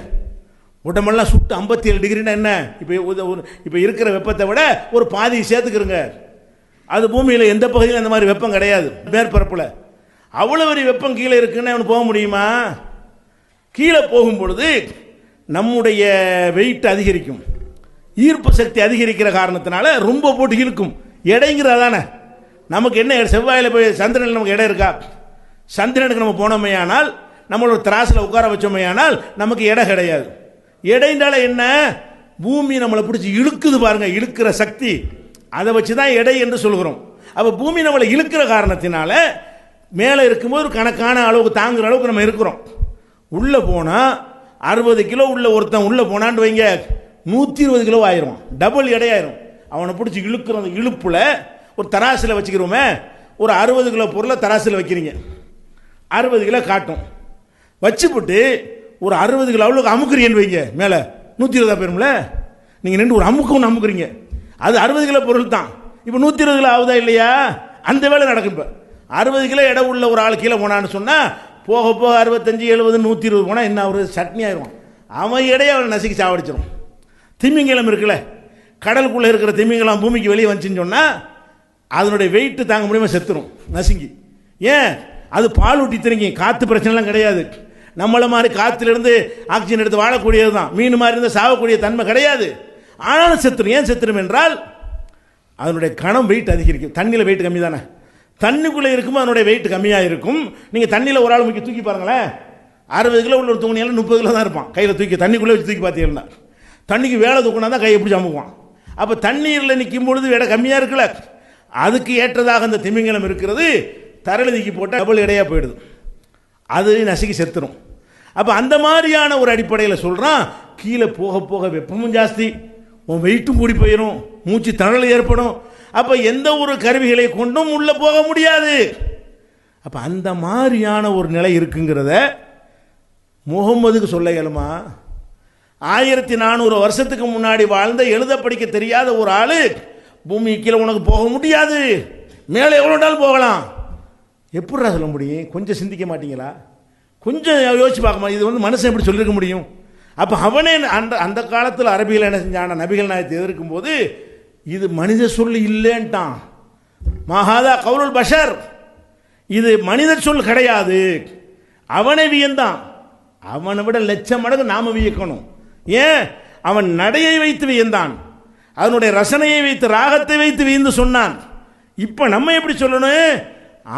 உடம்பெல்லாம் சுட்டு 57 டிகிரினா என்ன? இப்போ இருக்கிற வெப்பத்தை விட ஒரு பாதி சேர்த்துக்கிறங்க. அது பூமியில் எந்த பகுதியில் அந்த மாதிரி வெப்பம் கிடையாது. மேற்பரப்பில் அவ்வளோ ஒரு வெப்பம் கீழே இருக்குன்னு அவனு போக முடியுமா? கீழே போகும் பொழுது நம்முடைய வெயிட் அதிகரிக்கும், ஈர்ப்பு சக்தி அதிகரிக்கிற காரணத்தினால ரொம்ப போட்டு இழுக்கும். எடைங்கிறதானே நமக்கு என்ன? செவ்வாயில் போய் சந்திரனில் நமக்கு எடை இருக்கா? சந்திரனுக்கு நம்ம போனோமையானால், நம்மளோட திராசில் உட்கார வச்சோமையானால் நமக்கு எடை கிடையாது. எடைந்தால என்ன? பூமி நம்மளை பிடிச்சி இழுக்குது பாருங்க, இழுக்கிற சக்தி. அதை வச்சு தான் எடை என்று சொல்கிறோம். அப்போ பூமி நம்மளை இழுக்கிற காரணத்தினால மேலே இருக்கும்போது ஒரு கணக்கான அளவுக்கு தாங்குற அளவுக்கு நம்ம இருக்கிறோம். உள்ளே போனால் 60 கிலோ உள்ள ஒருத்தன் உள்ளே போனான்னு வைங்க, 120 கிலோ ஆயிரும், டபுள் எடையாயிரும். அவனை பிடிச்சி இழுக்கிற அந்த இழுப்பில் ஒரு தராசில் வச்சுக்கிறோமே, ஒரு 60 கிலோ பொருளை தராசில் வைக்கிறீங்க, 60 கிலோ காட்டும். வச்சுப்பட்டு ஒரு 60 கிலோ அவ்வளோக்கு அமுக்குறீங்கன்னு வைங்க, மேலே 120 போயிரும்ல. நீங்கள் நின்று ஒரு அமுக்கு அமுக்குறீங்க, அது 60 கிலோ பொருள் தான். இப்போ 120 கிலோ ஆகுதா இல்லையா? அந்த வேலை நடக்கும். இப்போ 60 கிலோ எடை உள்ள ஒரு ஆள் கீழே போனான்னு சொன்னால், போக போக 65, 70, 120 போனால் என்ன? ஒரு சட்னி ஆயிடுவான். அவன் எடையை அவனை நசுக்கி சாவடிச்சிடும். திமிங்கலம் இருக்குல்ல, கடலுக்குள்ளே இருக்கிற திமிங்கலம் பூமிக்கு வெளியே வந்துச்சுன்னு சொன்னால் அதனுடைய வெயிட்டு தாங்க முடியாமல் செத்துரும் நசுங்கி. ஏன்? அது பால் ஊட்டி திரிங்கி, காற்று பிரச்சனைலாம் கிடையாது. நம்மளை மாதிரி காற்றுலேருந்து ஆக்சிஜன் எடுத்து வாழக்கூடியது தான். மீன் மாதிரி இருந்தால் சாகக்கூடிய தன்மை கிடையாது. ஆனாலும் செத்துரும். ஏன் செத்துரும் என்றால் அதனுடைய கணம் வெயிட் அதிகரிக்கும். தண்ணியில் வெயிட் கம்மி தானே, தண்ணிக்குள்ளே இருக்கும்போது அதனுடைய வெயிட் கம்மியாக இருக்கும். நீங்கள் தண்ணியில் ஒரு ஆள் முக்கி தூக்கி பாருங்களேன், 60 கிலோ உள்ள ஒரு தூங்கினாலும் 30 கிலோ தான் இருப்பான். கையில் தூக்கி தண்ணிக்குள்ளே வச்சு தூக்கி பார்த்தீங்கன்னா, தண்ணிக்கு வேலை தூக்கினா தான் கையை பிடிச்சி அமுக்குவான். அப்போ தண்ணீரில் நிற்கும் பொழுது எடை கம்மியாக இருக்குல்ல, அதுக்கு ஏற்றதாக அந்த திமிங்கலம் இருக்கிறது. தரளி தூக்கி போட்டால் டபுள் எடையாக போயிடுது, அது நசுக்கி செத்துரும். அப்போ அந்த மாதிரியான ஒரு அடிப்படையில் சொல்கிறான், கீழே போக போக வெப்பமும் ஜாஸ்தி, உன் வெயிட்டும் கூடி போயிடும், மூச்சு தணல் ஏற்படும். அப்போ எந்த ஒரு கருவிகளை கொண்டும் உள்ளே போக முடியாது. அப்போ அந்த மாதிரியான ஒரு நிலை இருக்குங்கிறத முகம்மதுக்கு சொல்ல இயலுமா? 1400 வருஷத்துக்கு முன்னாடி வாழ்ந்த எழுத படிக்க தெரியாத ஒரு ஆள் பூமி கீழே உனக்கு போக முடியாது, மேலே எவ்வளோ நாள் போகலாம், எப்படிடா சொல்ல முடியும்? கொஞ்சம் சிந்திக்க மாட்டீங்களா? கொஞ்சம் யோசிச்சு பார்க்க மாட்டேன். இது மனுஷன் எப்படி சொல்லியிருக்க முடியும்? அப்போ அவனே அந்த காலத்தில் அரபியில் என்ன செஞ்சான, நபிகள் நாயகத்தை எதிர்க்கும் போது இது மனித சொல் இல்லைன்ட்டான். மஹாதா கவுலுல் பஷர், இது மனித சொல் கிடையாது. அவனை வியந்தான். அவனை விட லட்சம் மடங்கு நாம வியக்கணும். ஏன்? அவன் நடையை வைத்து வியந்தான், அதனுடைய ரசனையை வைத்து, ராகத்தை வைத்து வியந்து சொன்னான். இப்போ நம்ம எப்படி சொல்லணும்?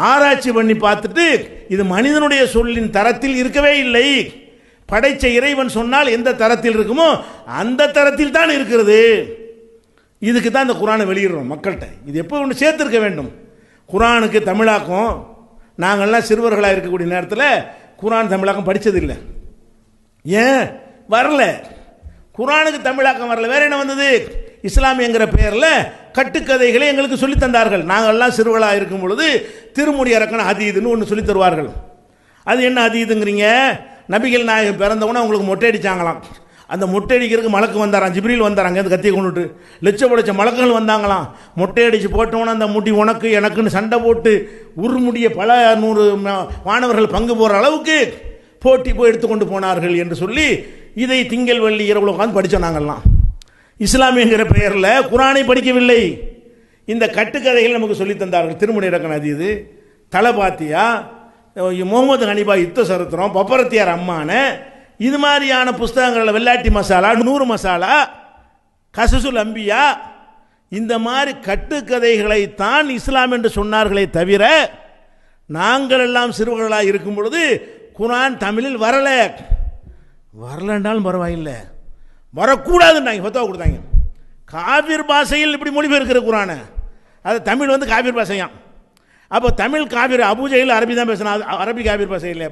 ஆராய்ச்சி பண்ணி பார்த்துட்டு இது மனிதனுடைய சொல்லின் தரத்தில் இருக்கவே இல்லை. படைச்ச இறைவன் சொன்னால் எந்த தரத்தில் இருக்குமோ அந்த தரத்தில் தான் இருக்கிறது. இதுக்கு தான் இந்த குரானை வெளியிடுறோம் மக்கள்கிட்ட. இது எப்போ ஒன்று சேர்த்துருக்க வேண்டும். குரானுக்கு தமிழாக்கம், நாங்கள்லாம் சிறுவர்களாக இருக்கக்கூடிய நேரத்தில் குரான் தமிழாக்கம் படித்ததில்லை. ஏன் வரல? குரானுக்கு தமிழாக்கம் வரல. வேற என்ன வந்தது? இஸ்லாமியங்கிற பெயரில் கட்டுக்கதைகளை எங்களுக்கு சொல்லி தந்தார்கள். நாங்கள்லாம் சிறுவர்களாக இருக்கும் பொழுது திருமுடி அரக்கன அதீதுன்னு ஒன்று சொல்லி தருவார்கள். அது என்ன அதீதுங்கிறீங்க? நபிகள் நாயகம் பிறந்தவொன்னே அவங்களுக்கு மொட்டை அடித்தாங்களாம். அந்த மொட்டை அடிக்கிறதுக்கு மலக்கு வந்தாராம், ஜிப்ரீல் வந்தாராங்க, அந்த கத்தியை கொண்டுட்டு லட்சப்படைச்ச மலக்குகள் வந்தாங்களாம். மொட்டை அடித்து போட்டவொன்னே அந்த முடி உனக்கு எனக்குன்னு சண்டை போட்டு உருமுடிய பல 100 மாணவர்கள் பங்கு போகிற அளவுக்கு போட்டி போய் எடுத்துக்கொண்டு போனார்கள் என்று சொல்லி இதை திங்கள் வெள்ளி இரவுல உட்காந்து படித்தோம் நாங்கள்லாம். இஸ்லாமியங்கிற பெயரில் குரானை படிக்கவில்லை, இந்த கட்டுக்கதைகள் நமக்கு சொல்லி தந்தார்கள். திருமுடி இறக்கன் அதீது, தலபாத்தியா, முகமது ஹனீபா யுத்த சரித்திரம், பப்பரத்தியார் அம்மான, இது மாதிரியான புஸ்தகங்களில் வெள்ளாட்டி மசாலா, 100 மசாலா, கசசுல் அம்பியா, இந்த மாதிரி கட்டுக்கதைகளை தான் இஸ்லாம் என்று சொன்னார்களே தவிர நாங்கள் எல்லாம் சிறுவர்களாக இருக்கும் பொழுது குரான் தமிழில் வரலன்றாலும் பரவாயில்லை, வரக்கூடாதுன்னாங்க, ஃபத்வா கொடுத்தாங்க. காபிர் பாஷையில் இப்படி மொழிபெயர்க்கிற குரானை, அது தமிழ் காபிர் பாஷையாம். அப்போ தமிழ் காபிர், அபூஜையில் அரபி தான் பேசினா, அரபி காபிர் பாஷை இல்லை.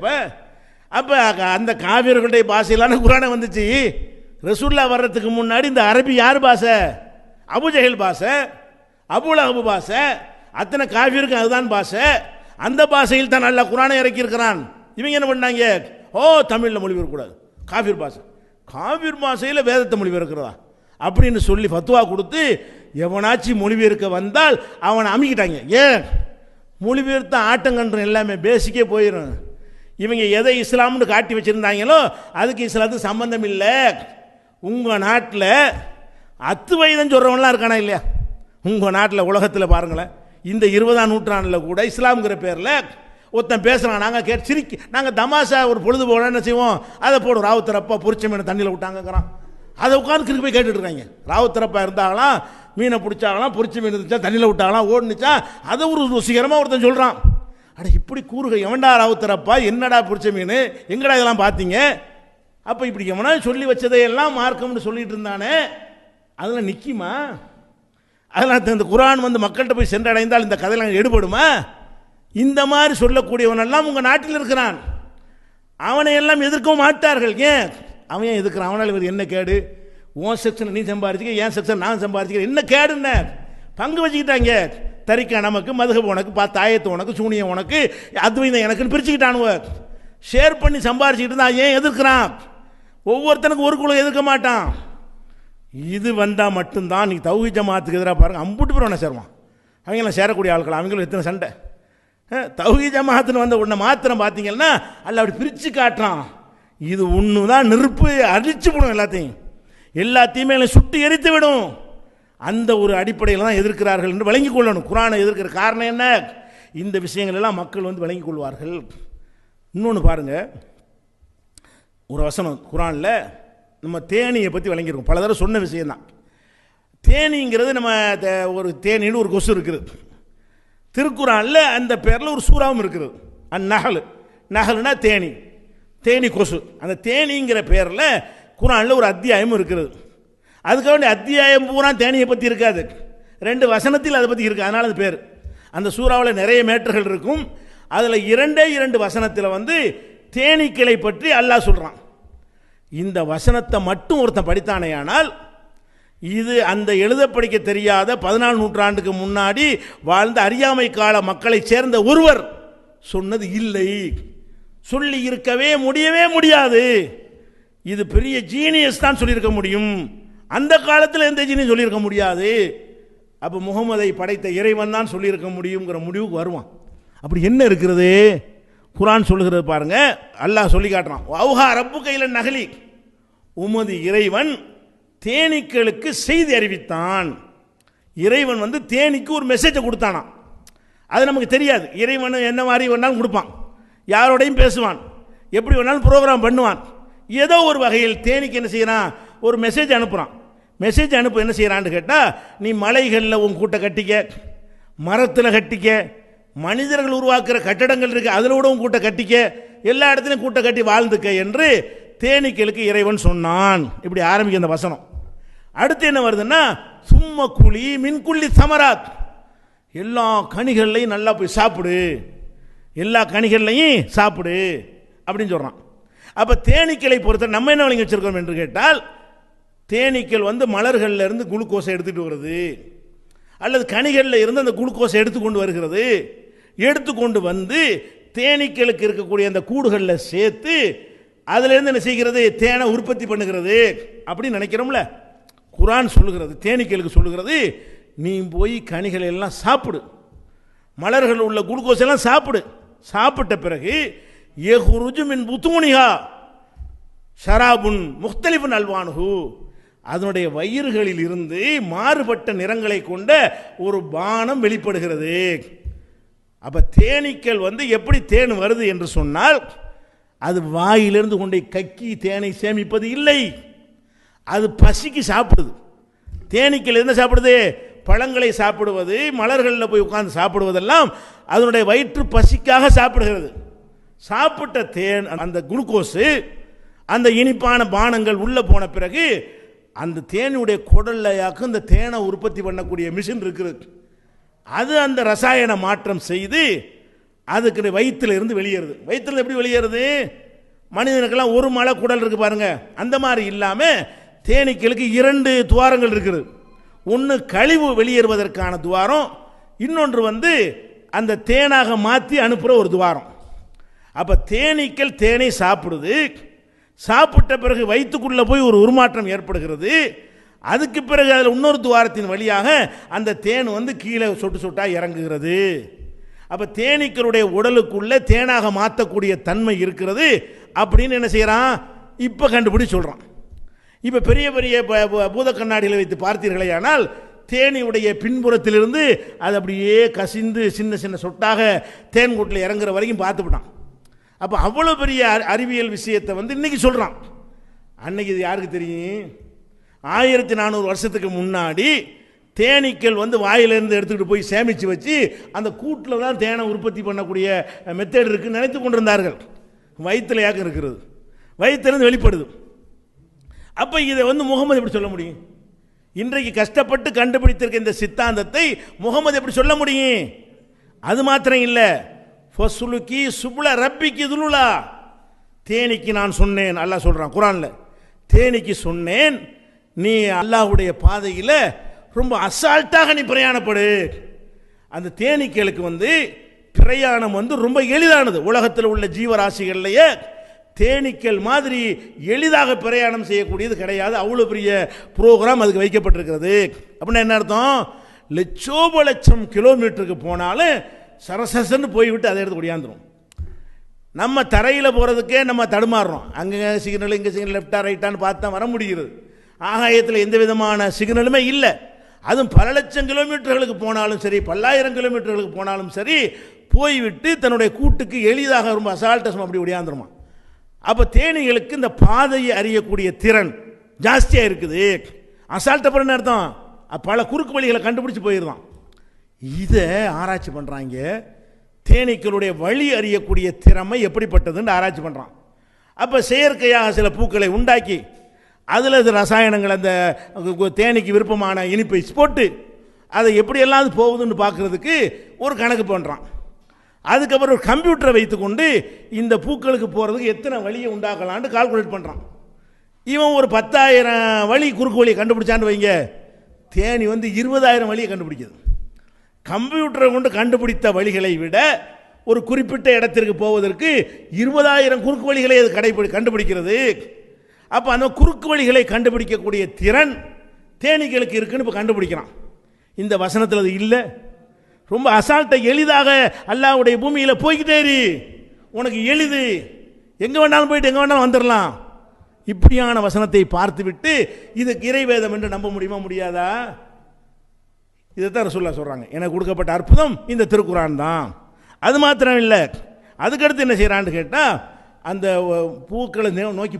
அப்போ அந்த காபிர்களுடைய பாஷையிலான குரானை வந்துச்சு. ரசூல்லா வர்றதுக்கு முன்னாடி இந்த அரபி யார் பாஷை? அபூஜஹில் பாஷை, அபூலஹப் பாஷை, அத்தனை காபிருக்கு அதுதான் பாஷை. அந்த பாஷையில் தான் நல்லா குரானை இறக்கியிருக்கிறான். இவங்க என்ன பண்ணாங்க? தமிழில் மொழிபெயர்க்கக்கூடாது, காபிர் பாஷை, காபிர் பாஷையில் வேதத்தை மொழிபெயர்க்கிறதா அப்படின்னு சொல்லி ஃபத்வா கொடுத்து எவனாச்சும் மொழிபெயர்க்க வந்தால் அவனை அமுக்கிட்டாங்க. ஏன்? மொழிபெயர்த்த ஆட்டங்கன்ற எல்லாமே பேசிக்கே போயிடும். இவங்க எதை இஸ்லாம்னு காட்டி வச்சுருந்தாங்களோ அதுக்கு இஸ்லாத்துக்கு சம்பந்தம் இல்லை. உங்கள் நாட்டில் அத்துவைதம் சொல்கிறவங்களாம் இருக்கானா இல்லையா? உங்கள் நாட்டில் உலகத்தில் பாருங்களேன், இந்த 20ஆம் நூற்றாண்டில் கூட இஸ்லாம்ங்கிற பேரில் ஒருத்தன் பேசுகிறான், நாங்கள் நாங்கள் தமாஷா ஒரு பொழுது போனால் என்ன செய்வோம், அதை போடும், ராவுத்தரப்பா பொரிச்ச மீன் தண்ணியில் விட்டாங்கங்கிறான். அதை உட்காந்து கிறுக்கு போய் கேட்டுட்டு இருக்காங்க. ராவுத்தரப்பா இருந்தாங்களாம், மீனை பிடிச்சாங்களாம், பொரிச்ச மீன் இருந்துச்சா, தண்ணியில் விட்டாங்களாம், ஓடுனுச்சா, அதை ஒரு ருசிகரமாக ஒருத்தன் சொல்கிறான். அட இப்படி கூறுக, எவன்டா ராவுத்தரப்பா, என்னடா பொரிச்ச மீன், எங்கடா இதெல்லாம் பார்த்தீங்க? அப்போ இப்படி எவனா சொல்லி வச்சதையெல்லாம் மார்க்கம்னு சொல்லிட்டு இருந்தானே, அதெல்லாம் நிற்குமா? அதெல்லாம் இந்த குர்ஆன் வந்து மக்கள்கிட்ட போய் சென்றடைந்தால் இந்த கதையெல்லாம் எடுபடுமா? இந்த மாதிரி சொல்லக்கூடியவனெல்லாம் உங்கள் நாட்டில் இருக்கிறான். அவனை எல்லாம் எதிர்க்கவும் மாட்டார்கள். ஏன் அவன் ஏன் எதிர்க்கிறான்? அவனால் இவர் என்ன கேடு? உன் செக்ஷன் நீ சம்பாதிச்சிக்க, என் செக்ஷன் நான் சம்பாதிச்சிக்கிறேன், என்ன கேடுன்னு பங்கு வச்சுக்கிட்டாங்க. தரிக்கா நமக்கு, மதுகப் உனக்கு, தாயத்து உனக்கு, சூனியம் உனக்கு, அத்வைதம் எனக்குன்னு பிரிச்சுக்கிட்டானுவ. ஷேர் பண்ணி சம்பாதிச்சுக்கிட்டு இருந்தா ஏன் எதிர்க்கிறான்? ஒவ்வொருத்தனுக்கும் ஒரு குழு எதிர்க்க மாட்டான். இது வந்தால் மட்டும்தான் நீ தௌஹீத் ஜமாத்துக்கு எதிராக பாருங்கள், அம்புட்டு பேர் ஒன்று சேருவான். அவங்களாம் சேரக்கூடிய ஆட்கள், அவங்களும் எத்தனை சண்டை. தௌஹீத் ஜமாத்துன்னு வந்த உன்னை மாத்திரம் பார்த்தீங்கன்னா அல்ல அப்படி பிரித்து காட்டுறான். இது ஒன்று தான் நெருப்பு அடிச்சு விடும், எல்லாத்தையுமே சுட்டு எரித்து விடும். அந்த ஒரு அடிப்படையில் தான் எதிர்க்கிறார்கள் என்று விளங்கிக் கொள்ளணும். குர்ஆனை எதிர்க்கிற காரணம் என்ன? இந்த விஷயங்கள் எல்லாம் மக்கள் வந்து விளங்கிக் கொள்வார்கள். இன்னொன்று பாருங்கள், ஒரு வசனம் குர்ஆனில் நம்ம தேனியை பற்றி விளங்கியிருக்கோம், பல தடவை சொன்ன விஷயம்தான். தேனிங்கிறது நம்ம ஒரு தேனின்னு ஒரு கொசு இருக்குது. திருக்குர்ஆனில் அந்த பேரில் ஒரு சூறாவும் இருக்குது, அந்நகல். நகல்னா தேனி, தேனி கொசு. அந்த தேனிங்கிற பேரில் குர்ஆனில் ஒரு அத்தியாயமும் இருக்குது. அதுக்காக வேண்டிய அத்தியாயம் பூரா தேனியை பற்றி இருக்காது, 2 வசனத்தில் அதை பற்றி இருக்குது, அதனால் அது பேர். அந்த சூறாவில் நிறைய மேட்டர்கள் இருக்கும். அதில் 2 வசனத்தில் வந்து தேனீக்களை பற்றி அல்லாஹ் சொல்கிறான். இந்த வசனத்தை மட்டும் ஒருத்தன் படித்தானே ஆனால் இது அந்த எழுத படிக்க தெரியாத 14 நூற்றாண்டுக்கு முன்னாடி வாழ்ந்த அறியாமை கால மக்களை சேர்ந்த ஒருவர் சொன்னது இல்லை, சொல்லி இருக்கவே முடியவே முடியாது. இது பெரிய ஜீனியஸ் தான் சொல்லியிருக்க முடியும், அந்த காலத்தில் எந்த ஜீனியஸ் சொல்லியிருக்க முடியாது. அப்போ முகமதை படைத்த இறைவன் தான் சொல்லியிருக்க முடியுங்கிற முடிவுக்கு வருவான். அப்படி என்ன இருக்கிறது? குர்ஆன் சொல்லுகிறது பாருங்க, அல்லாஹ் சொல்லி காட்டுறான். வௌஹா ரப்பு கையில் நகலி, உமது இறைவன் தேனீக்களுக்கு செய்தி அறிவித்தான். இறைவன் வந்து தேனிக்கு ஒரு மெசேஜை கொடுத்தானா, அது நமக்கு தெரியாது. இறைவன் என்ன மாதிரி வேணாலும் கொடுப்பான், யாரோடையும் பேசுவான், எப்படி வேணாலும் ப்ரோக்ராம் பண்ணுவான். ஏதோ ஒரு வகையில் தேனிக்கு என்ன செய்யறான், ஒரு மெசேஜ் அனுப்புகிறான். மெசேஜ் அனுப்ப என்ன செய்யறான்னு கேட்டால், நீ மலைகளில் உன் கூட்டை கட்டிக்க, மரத்தில் கட்டிக்க, மனிதர்கள் உருவாக்குற கட்டடங்கள் இருக்கு அதில் கூட உன் கூட்டை கட்டிக்க, எல்லா இடத்துலையும் கூட்டை கட்டி வாழ்ந்துக்க என்று தேனீக்களுக்கு இறைவன் சொன்னான். இப்படி ஆரம்பிக்க அந்த வசனம். அடுத்து என்ன வருதுன்னா, சும்ம குழி மின்குள்ளி சமராத், எல்லா கனிகள்லையும் நல்லா போய் சாப்பிடு, எல்லா கனிகள்லையும் சாப்பிடு அப்படின்னு சொல்கிறான். அப்போ தேனீக்களை பொறுத்த நம்ம என்ன வழங்கி வச்சிருக்கோம் என்று கேட்டால், தேனீக்கள் வந்து மலர்களில் இருந்து குளுக்கோஸை எடுத்துகிட்டு வருது, அல்லது கனிகளில் இருந்து அந்த குளுக்கோஸை எடுத்துக்கொண்டு வருகிறது. எடுத்துக்கொண்டு வந்து தேனீக்களுக்கு இருக்கக்கூடிய அந்த கூடுகளில் சேர்த்து அதிலிருந்து என்ன செய்கிறது, தேனை உற்பத்தி பண்ணுகிறது அப்படின்னு நினைக்கிறோம்ல. குர்ஆன் சொல்லுகிறது, தேனீக்களுக்கு சொல்லுகிறது, நீ போய் கனிகளை எல்லாம் சாப்பிடு, மலர்கள் உள்ள குளுக்கோஸ் எல்லாம் சாப்பிடு. சாப்பிட்ட பிறகு யஹ்ருஜு மின் புத்தூனிஹா ஷராபுன் முக்தலிஃபுன் அல்வானுஹு, அதனுடைய வயிறுகளில் இருந்து மாறுபட்ட நிறங்களை கொண்ட ஒரு பானம் வெளிப்படுகிறது. அப்போ தேனீக்கள் வந்து எப்படி தேன் வருது என்று சொன்னால், அது வாயிலிருந்து கொண்டே கக்கி தேனை சேமிப்பது இல்லை, அது பசிக்கு சாப்பிடுது. தேனீக்கள் என்ன சாப்பிடுது? பழங்களை சாப்பிடுவது, மலர்களில் போய் உட்கார்ந்து சாப்பிடுவதெல்லாம் அதனுடைய வயிற்று பசிக்காக சாப்பிடுகிறது. சாப்பிட்ட தேன் அந்த குளுக்கோஸு அந்த இனிப்பான பானங்கள் உள்ளே போன பிறகு அந்த தேனுடைய குடல்லையாக்கு இந்த தேனை உற்பத்தி பண்ணக்கூடிய மிஷின் இருக்குது, அது அந்த ரசாயன மாற்றம் செய்து அதுக்கு வயிற்றில் இருந்து வெளியேறுது. வயிற்றில் எப்படி வெளியேறுது? மனிதனுக்கெல்லாம் ஒரு மலை குடல் இருக்குது பாருங்க, அந்த மாதிரி இல்லாமல் தேனீக்களுக்கு 2 துவாரங்கள் இருக்குது. ஒன்று கழிவு வெளியேறுவதற்கான துவாரம், இன்னொன்று வந்து அந்த தேனாக மாற்றி அனுப்புகிற ஒரு துவாரம். அப்போ தேனீக்கள் தேனை சாப்பிடுது, சாப்பிட்ட பிறகு வயிற்றுக்குள்ளே போய் ஒரு உருமாற்றம் ஏற்படுகிறது. அதுக்கு பிறகு அதில் இன்னொரு துவாரத்தின் வழியாக அந்த தேன் வந்து கீழே சொட்டு சொட்டாக இறங்குகிறது. அப்போ தேனீக்களுடைய உடலுக்குள்ளே தேனாக மாற்றக்கூடிய தன்மை இருக்கிறது அப்படின்னு என்ன செய்கிறான், இப்போ கண்டுபிடி சொல்கிறான். இப்போ பெரிய பெரிய பூத கண்ணாடிகளை வைத்து பார்த்தீர்களே ஆனால் தேனியுடைய பின்புறத்திலிருந்து அது அப்படியே கசிந்து சின்ன சின்ன சொட்டாக தேன்கூட்டில் இறங்குற வரைக்கும் பார்த்துவிட்டான். அப்போ அவ்வளோ பெரிய அறிவியல் விஷயத்தை இன்னைக்கு சொல்கிறான். அன்னைக்கு இது யாருக்கு தெரியும்? 1400 வருஷத்துக்கு முன்னாடி தேனீக்கள் வாயிலிருந்து எடுத்துக்கிட்டு போய் சேமித்து வச்சு அந்த கூட்டில் தான் தேனை உற்பத்தி பண்ணக்கூடிய மெத்தட் இருக்குன்னு நினைத்து கொண்டிருந்தார்கள். வயிற்றுல யாக்கம் இருக்கிறது, வயிற்றிலிருந்து வெளிப்படுது. அப்போ இதை முகமது எப்படி சொல்ல முடியும்? இன்றைக்கு கஷ்டப்பட்டு கண்டுபிடித்திருக்க இந்த சித்தாந்தத்தை முகமது எப்படி சொல்ல முடியும்? அது மாத்திரம் இல்லை, ஃபசுலுக்கி சுபுல ரப்பிக்கு துலுலா, தேனிக்கு நான் சொன்னேன் அல்லாஹ் சொல்கிறான் குரானில். தேனிக்கு சொன்னேன், நீ அல்லாஹ்வுடைய பாதையில் ரொம்ப அசால்ட்டாக நீ பிரயாணப்படு. அந்த தேனீக்களுக்கு பிரயாணம் ரொம்ப எளிதானது. உலகத்தில் உள்ள ஜீவராசிகள்லையே தேனீக்கள் மாதிரி எளிதாக பிரயாணம் செய்யக்கூடியது கிடையாது. அவ்வளோ பெரிய ப்ரோக்ராம் அதுக்கு வைக்கப்பட்டிருக்கிறது. அப்படின்னா என்ன அர்த்தம்? லட்சோப லட்சம் கிலோமீட்டருக்கு போனாலும் சரசரன்னு போய்விட்டு அதை எடுத்து ஒடியாந்துடும். நம்ம தரையில் போகிறதுக்கே நம்ம தடுமாறுறோம். அங்கே சிக்னல் இங்கே சிக்னல் லெஃப்டா ரைட்டான்னு பார்த்தா வர முடிகிறது. ஆகாயத்தில் எந்த விதமான சிக்னலுமே இல்லை. அதுவும் பல லட்சம் கிலோமீட்டர்களுக்கு போனாலும் சரி, பல்லாயிரம் கிலோமீட்டர்களுக்கு போனாலும் சரி, போய்விட்டு தன்னுடைய கூட்டுக்கு எளிதாக ரொம்ப அசால்ட்டஸ் அப்படி ஒடியாந்துருமா. அப்போ தேனீகளுக்கு இந்த பாதையை அறியக்கூடிய திறன் ஜாஸ்தியாக இருக்குது. அசால்ட்டப்புறம் அர்த்தம் பல குறுக்கு வழிகளை கண்டுபிடிச்சி போயிடுதான். இதை ஆராய்ச்சி பண்ணுறாங்க. தேனீக்களுடைய வழி அறியக்கூடிய திறமை எப்படிப்பட்டதுன்னு ஆராய்ச்சி பண்ணுறான். அப்போ செயற்கையாக சில பூக்களை உண்டாக்கி அதில் இது ரசாயனங்கள் அந்த தேனீக்கு விருப்பமான இனிப்பை போட்டு அதை எப்படியெல்லாம் போகுதுன்னு பார்க்குறதுக்கு ஒரு கணக்கு பண்ணுறான். அதுக்கப்புறம் ஒரு கம்ப்யூட்டரை வைத்துக்கொண்டு இந்த பூக்களுக்கு போகிறதுக்கு எத்தனை வழியை உண்டாக்கலான்னு கால்குலேட் பண்ணுறான். இவன் ஒரு 10,000 வழி குறுக்கு வழியை கண்டுபிடிச்சான்னு வைங்க, தேனி 20,000 வழியை கண்டுபிடிக்குது. கம்ப்யூட்டரை கொண்டு கண்டுபிடித்த வழிகளை விட ஒரு குறிப்பிட்ட இடத்திற்கு போவதற்கு 20,000 குறுக்கு வழிகளை அது கண்டுபிடிக்கிறது. அப்போ அந்த குறுக்கு வழிகளை கண்டுபிடிக்கக்கூடிய திறன் தேனீக்களுக்கு இருக்குன்னு இப்போ கண்டுபிடிக்கிறான். இந்த வசனத்தில் அது இல்லை. ரொம்ப அசால்ட்டை எளிதாக அல்லாஹ்வுடைய பூமியில் போய்கிட்டே இரு, உனக்கு எளிது, எங்கே வேணாலும் போயிட்டு எங்கே வேணாலும் வந்துடலாம். இப்படியான வசனத்தை பார்த்துவிட்டு இதுக்கு இறைவேதம் என்று நம்ப முடியுமா? முடியாதா? இதைத்தான் ரசூலுல்லாஹ் சொல்கிறாங்க, எனக்கு கொடுக்கப்பட்ட அற்புதம் இந்த திருக்குரான் தான். அது மாத்திரம் இல்லை, அதுக்கடுத்து என்ன செய்கிறான்னு கேட்டால், அந்த பூக்களை நோக்கி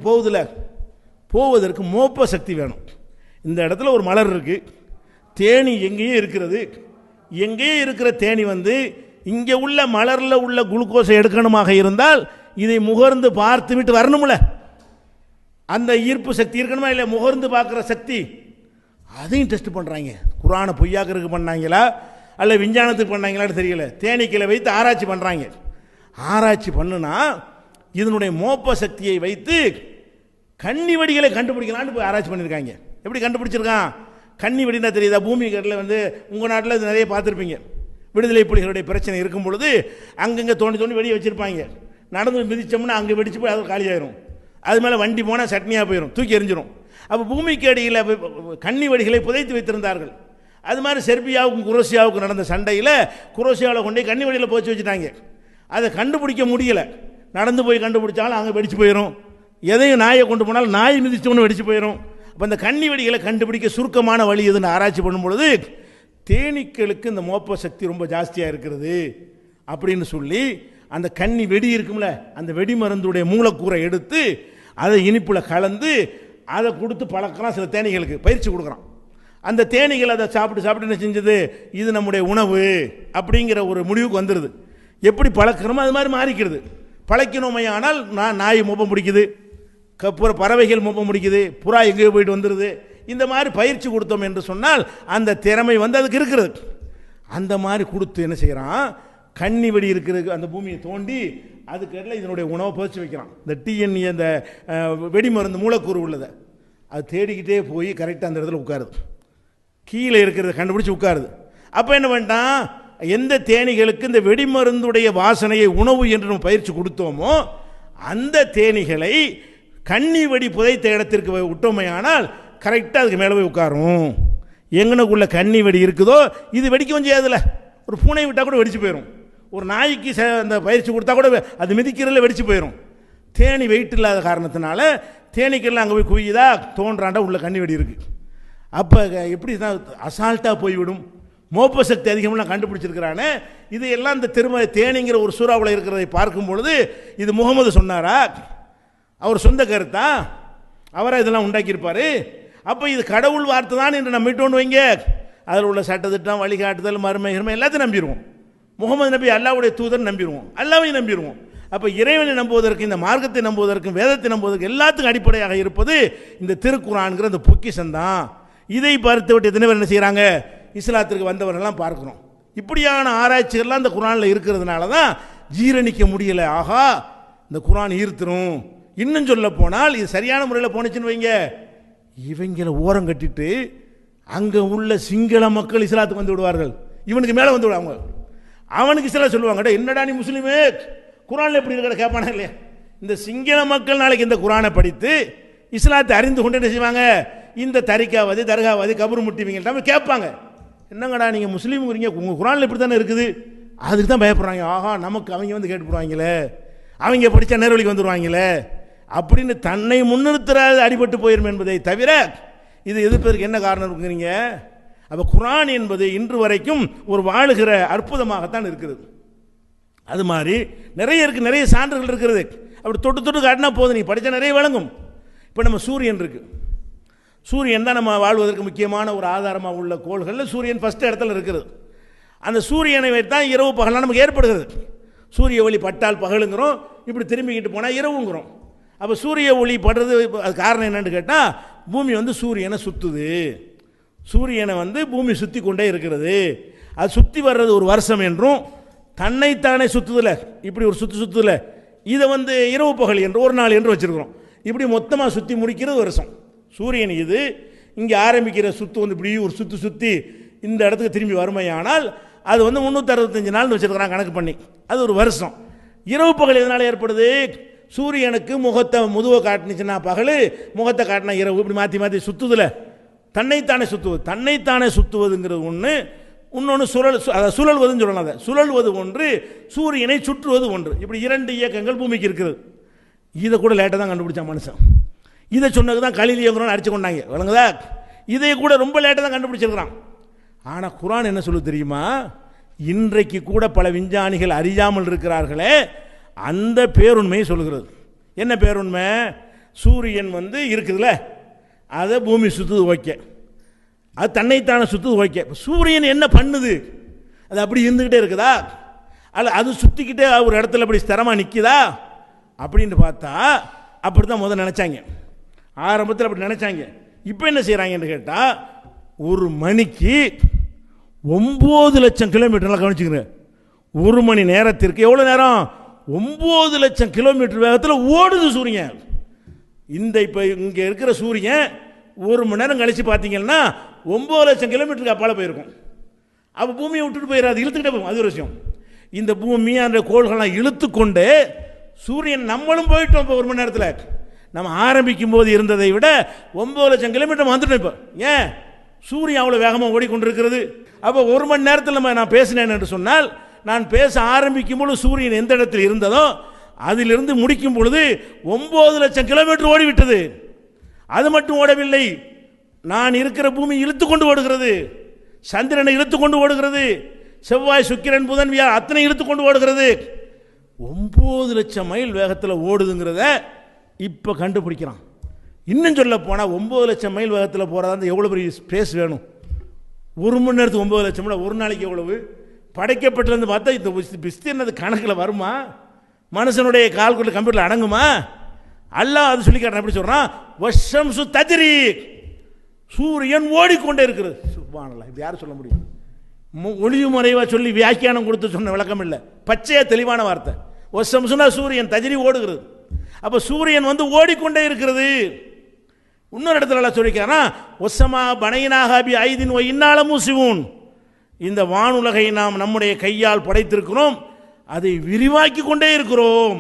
போவதற்கு மோப்ப சக்தி வேணும். இந்த இடத்துல ஒரு மலர் இருக்குது, தேனி எங்கேயே இருக்கிறது. எங்கேயே இருக்கிற தேனி இங்கே உள்ள மலரில் உள்ள குளுக்கோஸை எடுக்கணுமாக இருந்தால் இதை முகர்ந்து பார்த்து விட்டு வரணும்ல. அந்த ஈர்ப்பு சக்தி இருக்கணுமா இல்லை? முகர்ந்து பார்க்குற சக்தி, அதையும் டெஸ்ட் பண்ணுறாங்க. குரானை பொய்யாக்கிறதுக்கு பண்ணாங்களா அல்ல விஞ்ஞானத்துக்கு பண்ணாங்களான்னு தெரியல. தேனீக்களை வைத்து ஆராய்ச்சி பண்ணுறாங்க. ஆராய்ச்சி பண்ணுனா இதனுடைய மோப்ப சக்தியை வைத்து கன்னி வெடிகளை கண்டுபிடிக்கலான்னு போய் ஆராய்ச்சி பண்ணியிருக்காங்க. எப்படி கண்டுபிடிச்சிருக்கான்? கன்னி வெடினா தெரியுதா? பூமி கட்டில் உங்கள் நாட்டில் இது நிறைய பார்த்துருப்பீங்க. விடுதலை புலிகளுடைய பிரச்சனை இருக்கும் பொழுது அங்கங்கே தோண்டி தோண்டி வெடியை வச்சுருப்பாங்க. நடந்து மிதிச்சோம்னா அங்கே வெடிச்சு போய் அது காலியாயிரும். அது மேலே வண்டி போனால் சட்னியாக போயிடும், தூக்கி எறிஞ்சிடும். அப்போ பூமிக்கு அடியில் கன்னி வெடிகளை புதைத்து வைத்திருந்தார்கள். அது மாதிரி செர்பியாவுக்கும் குரோசியாவுக்கும் நடந்த சண்டையில் குரோசியாவில் கொண்டு கன்னி வெடியில் புதைச்சி வச்சுட்டாங்க. அதை கண்டுபிடிக்க முடியலை. நடந்து போய் கண்டுபிடிச்சாலும் அங்கே வெடிச்சு போயிடும். எதையும் நாயை கொண்டு போனாலும் நாய் மிதிச்சோன்னு வெடிச்சு போயிடும். அப்போ அந்த கன்னி வெடிகளை கண்டுபிடிக்க சுருக்கமான வழி எதுன்னு ஆராய்ச்சி பண்ணும்பொழுது தேனீக்களுக்கு இந்த மோப்ப சக்தி ரொம்ப ஜாஸ்தியாக இருக்கிறது அப்படின்னு சொல்லி அந்த கன்னி வெடி இருக்கும்ல, அந்த வெடி மருந்துடைய மூலக்கூறை எடுத்து அதை இனிப்பில் கலந்து அதை கொடுத்து பழக்கலாம். சில தேனீகளுக்கு பயிற்சி கொடுக்குறான். அந்த தேனீகள் அதை சாப்பிட்டு என்ன செஞ்சது, இது நம்முடைய உணவு அப்படிங்கிற ஒரு முடிவுக்கு வந்துடுது. எப்படி பழக்கிறோமோ அது மாதிரி மாறிக்கிறது. பழக்கணுமையானால் நாய் மோப்பம் பிடிக்குது, பறவைகள் மோப்பம் பிடிக்குது, புறா எங்கேயோ போயிட்டு வந்துடுது. இந்த மாதிரி பயிற்சி கொடுத்தோம் என்று சொன்னால் அந்த திறமை அதுக்கு இருக்கிறது. அந்த மாதிரி கொடுத்து என்ன செய்கிறான், கன்னி வெடி இருக்கிறது அந்த பூமியை தோண்டி அதுக்கெல்லாம் இதனுடைய உணவை புதைச்சி வைக்கிறான். இந்த டிஎன்ஏ அந்த வெடி மருந்து மூலக்கூறு உள்ளதை அது தேடிக்கிட்டே போய் கரெக்டாக அந்த இடத்துல உட்காருது. கீழே இருக்கிறத கண்டுபிடிச்சி உட்காருது. அப்போ என்ன பண்ணிட்டான், எந்த தேனீகளுக்கு இந்த வெடிமருந்துடைய வாசனையை உணவு என்று நம்ம பயிற்சி கொடுத்தோமோ அந்த தேனீகளை கன்னி வெடி புதைத்த இடத்திற்கு விட்டோமையானால் கரெக்டாக அதுக்கு மேலே போய் உட்காரும். எங்கனக்குள்ள கன்னி வெடி இருக்குதோ இது வெடிக்கவும் செய்யாதுல்ல. ஒரு பூனை விட்டால் கூட வெடிச்சு போயிடும். ஒரு நாய்க்கு அந்த பயிற்சி கொடுத்தா கூட அது மிதிக்கிறதுல வெடிச்சு போயிடும். தேனி வெயிட் இல்லாத காரணத்தினால தேனீக்கெல்லாம் அங்கே போய் குவியுதா, தோன்றாண்டா உள்ள கண்ணி வெடி இருக்குது. அப்போ எப்படி தான் அசால்ட்டாக போய்விடும், மோப்ப சக்தி அதிகமெல்லாம் கண்டுபிடிச்சிருக்கிறானே. இது எல்லாம் இந்த தேனிங்கிற ஒரு சூறாவில் இருக்கிறதை பார்க்கும் பொழுது இது முகமது சொன்னாரா, அவர் சொந்த கருத்தா, அவராக இதெல்லாம் உண்டாக்கியிருப்பார். அப்போ இது கடவுள் வார்த்தை தான் என்று நம்பிட்டோன்னு வைங்க, அதில் உள்ள சட்டத்திட்டம், வழிகாட்டுதல், மறுமை எல்லாத்தையும் நம்பிடுவோம். முகமது நபி அல்லாஹ்வுடைய தூதர் நம்பிடுவோம், அல்லாஹ்வையும் நம்பிடுவோம். அப்போ இறைவனை நம்புவதற்கு, இந்த மார்க்கத்தை நம்புவதற்கும், வேதத்தை நம்புவதற்கு எல்லாத்துக்கும் அடிப்படையாக இருப்பது இந்த திருக்குர்ஆன்கிற அந்த பொக்கிஷம் தான். இதை பார்த்து விட்டு எத்தனை பேர் என்ன செய்கிறாங்க, இஸ்லாத்திற்கு வந்தவர்கள்லாம் பார்க்குறோம். இப்படியான ஆராய்ச்சிகள்லாம் இந்த குர்ஆனில் இருக்கிறதுனால தான் ஜீரணிக்க முடியலை. ஆகா, இந்த குர்ஆன் ஈர்த்துரும். இன்னும் சொல்ல போனால் இது சரியான முறையில் போனுச்சுன்னு வைங்க, இவங்களை ஓரம் கட்டிட்டு அங்கே உள்ள சிங்கள மக்கள் இஸ்லாத்துக்கு வந்து விடுவார்கள், இவனுக்கு மேலே வந்து விடுவாங்க. அவனுக்கு இஸ்லாம் சொல்லுவாங்க, என்னடா நீ முஸ்லீமே, குர்ஆனில் எப்படி இருக்கிற கேட்பானா இல்லையா. இந்த சிங்கள மக்கள் நாளைக்கு இந்த குர்ஆனை படித்து இஸ்லாத்தை அறிந்து கொண்டு என்ன செய்வாங்க, இந்த தரிக்காவாதி, தர்காவாதி, கபர் முட்டிவங்கள்ட்ட கேட்பாங்க, என்னங்கடா நீங்கள் முஸ்லீமுங்கிறீங்க, உங்கள் குர்ஆனில் இப்படி தானே இருக்குது. அதுக்கு தான் பயப்படுறாங்க. ஆஹா, நமக்கு அவங்க வந்து கேட்டுப்படுவாங்களே, அவங்க படித்தா நேர்வழிக்கு வந்துடுவாங்களே அப்படின்னு தன்னை முன்னிறுத்துறது அடிபட்டு போயிடும் என்பதை தவிர இது எதிர்ப்பதற்கு என்ன காரணம் இருக்குறீங்க. அப்போ குர்ஆன் என்பது இன்று வரைக்கும் ஒரு வாழுகிற அற்புதமாகத்தான் இருக்கிறது. அது மாதிரி நிறைய இருக்குது, நிறைய சான்றுகள் இருக்கிறது. அப்படி தொட்டு தொட்டு காட்டினா போதும், நீ படித்தா நிறைய வழங்கும். இப்போ நம்ம சூரியன் இருக்குது, சூரியன் தான் நம்ம வாழ்வதற்கு முக்கியமான ஒரு ஆதாரமாக உள்ள கோள்களில் சூரியன் ஃபஸ்ட்டு இடத்துல இருக்கிறது. அந்த சூரியனை வைத்தான் இரவு பகலாம் நமக்கு ஏற்படுகிறது. சூரிய ஒளி பட்டால் பகலுங்கிறோம், இப்படி திரும்பிக்கிட்டு போனால் இரவுங்கிறோம். அப்போ சூரிய ஒளி படுறது அது காரணம் என்னன்னு கேட்டால், பூமி வந்து சூரியனை சுற்றுது, சூரியனை வந்து பூமி சுற்றி கொண்டே இருக்கிறது. அது சுற்றி வர்றது ஒரு வருஷம் என்றும், தன்னைத்தானே சுற்றுதில்ல, இப்படி ஒரு சுற்றுதில்ல, இதை வந்து இரவு பகல் என்று ஒரு நாள் என்று வச்சுருக்கிறோம். இப்படி மொத்தமாக சுற்றி முடிக்கிறது வருஷம். சூரியன் இது இங்கே ஆரம்பிக்கிற சுற்று வந்து இப்படி ஒரு சுற்றி சுற்றி இந்த இடத்துக்கு திரும்பி வறுமையானால் அது வந்து 365 நாள் வச்சுருக்கிறான் கணக்கு பண்ணி, அது ஒரு வருஷம். இரவு பகல் எதனால் ஏற்படுது, சூரியனுக்கு முகத்தை முதுவை காட்டுனுச்சுன்னா பகல், முகத்தை காட்டினா இரவு, இப்படி மாற்றி மாற்றி சுற்றுதில்ல, தன்னைத்தானே சுற்றுவது. தன்னைத்தானே சுற்றுவதுங்கிறது ஒன்று, இன்னொன்று சுழல்வதுன்னு சொல்லலாம். அதை சுழல்வது ஒன்று, சூரியனை சுற்றுவது ஒன்று. இப்படி இரண்டு இயக்கங்கள் பூமிக்கு இருக்கிறது. இதை கூட லேட்டாக தான் கண்டுபிடிச்சான் மனுஷன். இதை சொன்னது தான் கலீலியோங்கிறோன்னு அடிச்சு கொண்டாங்க, விளங்குதா. இதை கூட ரொம்ப லேட்டாக தான் கண்டுபிடிச்சிருக்கிறான். ஆனால் குர்ஆன் என்ன சொல்லுது தெரியுமா, இன்றைக்கு கூட பல விஞ்ஞானிகள் அறியாமல் இருக்கிறார்களே, அந்த பேருண்மையை சொல்லுகிறது. என்ன பேருண்மை, சூரியன் வந்து இருக்குதுல்ல, அதை பூமி சுற்றுது, ஓகே, அது தன்னைத்தானே சுற்றுது, ஓகே. சூரியன் என்ன பண்ணுது, அது அப்படி இருந்துக்கிட்டே இருக்குதா, அல்ல அது சுற்றிக்கிட்டே ஒரு இடத்துல அப்படி ஸ்திரமாக நிற்குதா அப்படின்னு பார்த்தா அப்படி தான் முதல்ல நினச்சாங்க. ஆரம்பத்தில் அப்படி நினச்சாங்க. இப்போ என்ன செய்கிறாங்கன்னு கேட்டால், ஒரு மணிக்கு 9 லட்சம் கிலோமீட்டர்லாம் கவனிச்சுக்கிறேன். ஒரு மணி நேரத்திற்கு எவ்வளோ நேரம், 9 லட்சம் கிலோமீட்டர் வேகத்தில் ஓடுது சூரியன். இந்த இப்போ இங்கே இருக்கிற சூரியன் ஒரு மணி நேரம் கழித்து பார்த்தீங்கன்னா 9 லட்சம் கிலோமீட்டருக்கு அப்பால் போயிருக்கும். அப்போ பூமியை விட்டுட்டு போயிடாது, இழுத்துக்கிட்டே போகும். அது ஒரு விஷயம். இந்த பூமி அந்த கோள்கள்லாம் இழுத்து கொண்டு சூரியன் நம்மளும் போயிட்டோம். இப்போ ஒரு மணி நேரத்தில் நம்ம ஆரம்பிக்கும் போது இருந்ததை விட 9 லட்சம் கிலோமீட்டர் வந்துட்டோம். இப்போ ஏன், சூரியன் அவ்வளோ வேகமாக ஓடிக்கொண்டிருக்கிறது. அப்போ ஒரு மணி நேரத்தில் நான் பேசினேன் என்று சொன்னால், நான் பேச ஆரம்பிக்கும் பொழுது சூரியன் எந்த இடத்தில் இருந்ததோ அதிலிருந்து முடிக்கும் பொழுது 9 லட்சம் கிலோமீட்டர் ஓடிவிட்டது. அது மட்டும் ஓடவில்லை, நான் இருக்கிற பூமி இழுத்து கொண்டு ஓடுகிறது, சந்திரனை இழுத்து கொண்டு ஓடுகிறது, செவ்வாய், சுக்கிரன், புதன், வியாழன் அத்தனை இழுத்து கொண்டு ஓடுகிறது. 9 லட்சம் மைல் வேகத்தில் ஓடுதுங்கிறத இப்போ கண்டுபிடிக்கிறான். இன்னும் சொல்ல போனால் 9 லட்சம் மைல் வேகத்தில் போகிறதா எவ்வளோ பெரிய ஸ்பேஸ் வேணும். ஒரு மணி நேரத்துக்கு 9 லட்சம், ஒரு நாளைக்கு எவ்வளவு படைக்கப்பட்டிருந்து பார்த்தா இந்த விஸ்தீர்ணது கணக்கில் வருமா, மனுஷனுடைய கால்குள்ள கம்ப்யூட்டரில் அடங்குமா. அல்லாஹ் அது சொல்லி காட்டுறான். எப்படி சொல்கிறான், வஷம்சு தஜ்ரி, சூரியன் ஓடிக்கொண்டே இருக்கிறது. சுப்ஹானல்லாஹ், இப்படி யாரும் சொல்ல முடியும். ஒளிவு மறைவாக சொல்லி வியாக்கியானம் கொடுத்து சொன்ன விளக்கம் இல்லை, பச்சையா தெளிவான வார்த்தை. வஷம்சுனா சூரியன், தஜ்ரி ஓடுகிறது. அப்போ சூரியன் வந்து ஓடிக்கொண்டே இருக்கிறது. இன்னொரு இடத்துல சொல்லிக்கிறானா, ஒசமா பனையினாக அபி ஐதின் ஒ இன்னால மூசிவூன், இந்த வானுலகை நாம் நம்முடைய கையால் படைத்திருக்கிறோம், அதை விரிவாக்கி கொண்டே இருக்கிறோம்.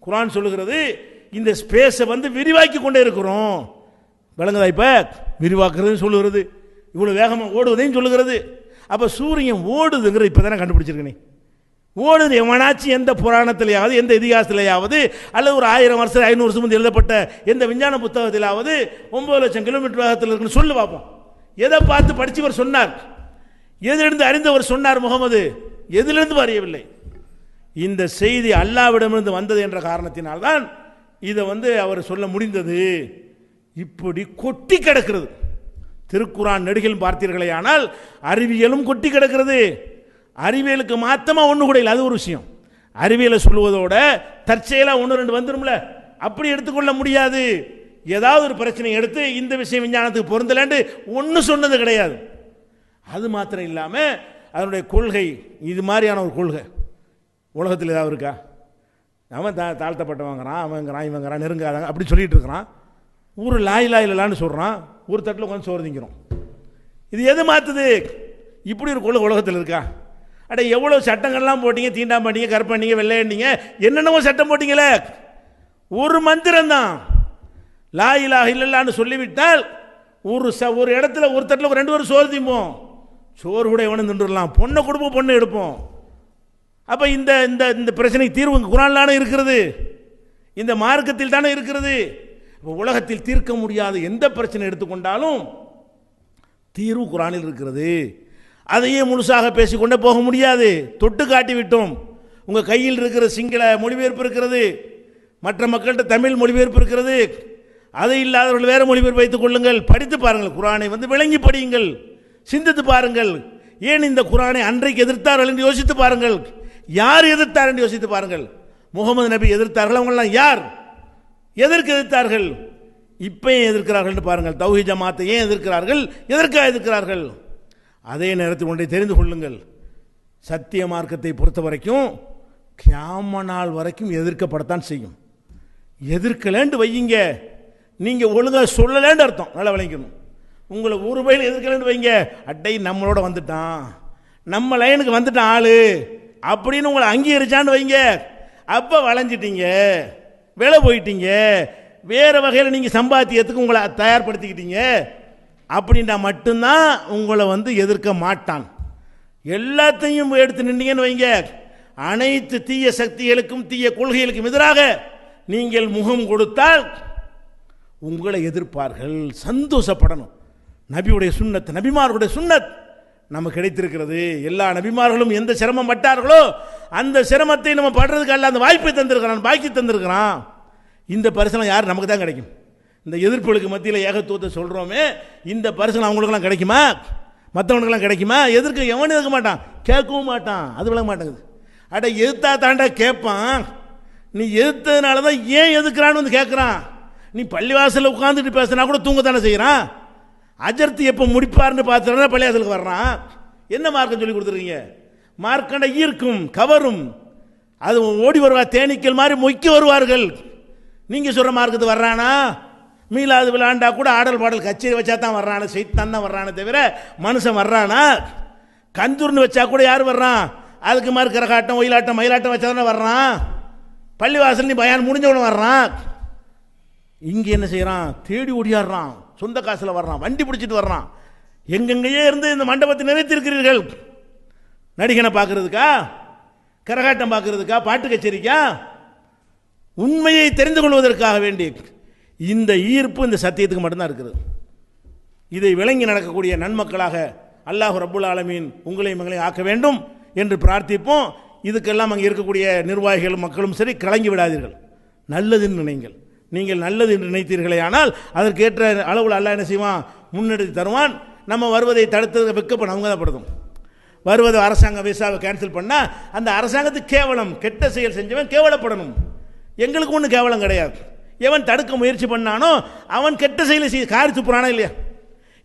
குர்ஆன் சொல்லுகிறது, இந்த ஸ்பேஸை வந்து விரிவாக்கி கொண்டே இருக்கிறோம். விளங்குதா, இப்போ விரிவாக்குறதுன்னு சொல்லுகிறது, இவ்வளோ வேகமாக ஓடுவதையும் சொல்லுகிறது. அப்போ சூரியன் ஓடுதுங்கிறது இப்போ தானே கண்டுபிடிச்சிருக்கனே. ஓடுது எவனாச்சும் எந்த புராணத்திலேயாவது எந்த இதிகாசத்திலேயாவது அல்லது ஒரு 1000 வருஷம் 500 வருஷம் முந்தைய எழுதப்பட்ட எந்த விஞ்ஞான புத்தகத்திலாவது 9 லட்சம் கிலோமீட்டர் வேகத்தில் இருக்குன்னு சொல்லு பார்ப்போம். எதை பார்த்து படித்தவர் சொன்னார்? எதிலிருந்து அறிந்தவர் சொன்னார்? முகமது எதிலிருந்து அறியவில்லை. இந்த செய்தி அல்லாஹ்விடமிருந்து வந்தது என்ற காரணத்தினால்தான் இதை அவர் சொல்ல முடிந்தது. இப்படி கொட்டி கிடக்கிறது திருக்குரான் நெடுகிலும் பார்த்தீர்களே. ஆனால் அறிவியலும் கொட்டி கிடக்கிறது. அறிவியலுக்கு மாத்தமா ஒன்று கூட இல்லை, அது ஒரு விஷயம். அறிவியலை சொல்லுவதோட தற்செயலாக 1-2 வந்துடும்ல, அப்படி எடுத்துக்கொள்ள முடியாது. ஏதாவது ஒரு பிரச்சனை எடுத்து இந்த விஷயம் விஞ்ஞானத்துக்கு பொருந்தலன்னு ஒன்று சொன்னது கிடையாது. அது மாத்திரம் இல்லாமல் அதனுடைய கொள்கை இது மாதிரியான ஒரு கொள்கை உலகத்தில் ஏதாவது இருக்கா? அவன் தாழ்த்தப்பட்டவங்கிறான், அவங்கிறான், இவங்கிறான், நெருங்காதாங்க அப்படி சொல்லிட்டு இருக்கிறான். ஊர் லாயிலான்னு சொல்கிறான், ஒரு தட்டில் உட்காந்து சோறு திங்கிறோம். இது எது மாற்றுது? இப்படி ஒரு கொள்கை உலகத்தில் இருக்கா? அட எவ்வளோ சட்டங்கள்லாம் போட்டீங்க, தீண்டாமட்டீங்க, கற்பண்ணீங்க, வெள்ளையண்ணீங்க, என்னென்னவோ சட்டம் போட்டீங்களே. ஒரு மந்திரம் தான் லா இலாஹ இல்லல்லான்னு சொல்லிவிட்டால் ஒரு இடத்துல ஒரு தட்டில் 2 பேரும் சோறு திம்போம். சோறு கூட எவனும் தின்றுடலாம், பொண்ணை கொடுப்போம், பொண்ணை எடுப்போம். அப்போ இந்த இந்த இந்த பிரச்சனைக்கு தீர்வு குர்ஆன்லான இருக்கிறது, இந்த மார்க்கத்தில் தானே இருக்கிறது. உலகத்தில் தீர்க்க முடியாத எந்த பிரச்சனை எடுத்துக்கொண்டாலும் தீர்வு குர்ஆனில் இருக்கிறது. அதையே முழுசாக பேசிக்கொண்டே போக முடியாது. தொட்டு காட்டி விட்டோம். உங்கள் கையில் இருக்கிற சிங்கள மொழிபெயர்ப்பு இருக்கிறது, மற்ற மக்கள்கிட்ட தமிழ் மொழிபெயர்ப்பு இருக்கிறது. அதை இல்லாதவர்கள் வேறு மொழிபெயர்ப்பு வைத்துக் கொள்ளுங்கள், படித்து பாருங்கள், குர்ஆனை விளங்கி படியுங்கள், சிந்தித்து பாருங்கள். ஏன் இந்த குர்ஆனை அன்றைக்கு எதிர்த்தார்கள் என்று யோசித்து பாருங்கள். யார் எதிர்த்தார் என்று யோசித்து பாருங்கள். முகமது நபி எதிர்த்தார்கள், அவங்களாம் யார்? எதற்கு எதிர்த்தார்கள்? இப்போ ஏன் எதிர்க்கிறார்கள் என்று பாருங்கள். தௌஹீத் ஜமாத்தை ஏன் எதிர்க்கிறார்கள்? எதற்காக எதிர்க்கிறார்கள்? அதே நேரத்தில் ஒன்றை தெரிந்து கொள்ளுங்கள், சத்திய மார்க்கத்தை பொறுத்த வரைக்கும் கியாம நாள் வரைக்கும் எதிர்க்கப்படத்தான் செய்யும். எதிர்க்கலேண்டு வையுங்க, நீங்கள் ஒழுங்காக சொல்லலேன்னு அர்த்தம், நல்லா விளங்கணும். உங்களை ஒரு பையில் எதிர்க்கலேன்னு வைங்க, அட்டை நம்மளோட வந்துட்டான், நம்ம லைனுக்கு வந்துட்டான் ஆளு அப்படின்னு உங்களை அங்கீகரிச்சான்னு வைங்க, அப்போ வளைஞ்சிட்டீங்க, விலை போயிட்டீங்க, வேறு வகையில் நீங்கள் சம்பாத்தியத்துக்கு உங்களை தயார்படுத்திக்கிட்டீங்க. அப்படின்னா மட்டும்தான் உங்களை எதிர்க்க மாட்டான். எல்லாத்தையும் எடுத்து நின்றீங்கன்னு வைங்க, அனைத்து தீய சக்திகளுக்கும் தீய கொள்கைகளுக்கும் எதிராக நீங்கள் முகம் கொடுத்தால் உங்களை எதிர்ப்பார்கள். சந்தோஷப்படணும். நபியுடைய சுன்னத், நபிமார்களுடைய சுன்னத் நமக்கு கிடைத்திருக்கிறது. எல்லா நபிமார்களும் எந்த சிரமம் பட்டார்களோ அந்த சிரமத்தை நம்ம படுறதுக்கு அல்ல அந்த வாய்ப்பை தந்திருக்கிறான், பாக்கி தந்திருக்கிறான். இந்த பரிசனம் யார்? நமக்கு தான் கிடைக்கும். இந்த எதிர்ப்புகளுக்கு மத்தியில் ஏகத்துவத்தை சொல்கிறோமே, இந்த பரிசனம் அவங்களுக்கெல்லாம் கிடைக்குமா? மற்றவனுக்கெல்லாம் கிடைக்குமா? எதிர்க்க எவனும் எதிர்க்க மாட்டான், கேட்கவும் மாட்டான். அது விளங்க மாட்டேங்குது. அட எதிர்த்தா தாண்டா கேட்பான். நீ எதிர்த்ததுனால தான் ஏன் எதுக்குறான்னு கேட்குறான். நீ பள்ளிவாசலில் உட்காந்துட்டு பேசுனா கூட தூங்க தானே செய்கிறான். அஜர்த்து எப்போ முடிப்பார்னு பார்த்துனா பள்ளிவாசலுக்கு வர்றான். என்ன மார்க்கம் சொல்லி கொடுத்துருக்கீங்க? மார்க்கண்டை ஈர்க்கும், கவரும். அது ஓடி வருவார், தேனீக்கள் மாதிரி மொய்க்க வருவார்கள். நீங்கள் சொல்கிற மார்க்கத்து வர்றானா? மீளாது விளையாண்டா கூட ஆடல் பாடல் கச்சேரி வச்சா தான் வர்றான, சைத்தான் தான் வர்றானே தவிர மனுஷன் வர்றானா? கந்தூர்னு வச்சா கூட யார் வர்றான்? அதுக்கு மாதிரி கரகாட்டம், ஒயிலாட்டம், மயிலாட்டம் வச்சா தானே வர்றான். பள்ளிவாசல் நீ பயான் முடிஞ்சவன வர்றான். இங்கே என்ன செய்கிறான்? தேடி ஓடியாடுறான், சொந்த காசில் வர்றான், வண்டி பிடிச்சிட்டு வர்றான். எங்கெங்கேயே இருந்து இந்த மண்டபத்தை நிறைத்திருக்கிறீர்கள். நடிகனை பார்க்கறதுக்கா, கரகாட்டம் பார்க்கறதுக்கா, பாட்டு கச்சேரிக்கா? உண்மையை தெரிந்து கொள்வதற்காக வேண்டி இந்த ஈர்ப்பு இந்த சத்தியத்துக்கு மட்டும்தான் இருக்கிறது. இதை விளங்கி நடக்கக்கூடிய நன்மக்களாக அல்லாஹ் ரப்புல் ஆலமீன் உங்களையும் எங்களையும் ஆக்க வேண்டும் என்று பிரார்த்திப்போம். இதுக்கெல்லாம் அங்கே இருக்கக்கூடிய நிர்வாகிகளும் மக்களும் சரி, கலங்கி விடாதீர்கள், நல்லது நினைங்கள். நீங்கள் நல்லது என்று நினைத்தீர்களே ஆனால் அதற்கேற்ற அளவில் அல்லாஹ் என்ன செய்வான்? முன்னெடுத்து தருவான். நம்ம வருவதை தடுத்தது வெக்கப்பட அவங்க தான் படுத்தும். வருவதை அரசாங்க விசாவை கேன்சல் பண்ணால் அந்த அரசாங்கத்துக்கு கேவலம், கெட்ட செயல் செஞ்சவன் கேவலப்படணும். எங்களுக்கு ஒன்றும் கேவலம் கிடையாது. எவன் தடுக்க முயற்சி பண்ணானோ அவன் கெட்ட செயலை காரி துப்புறானா இல்லையா?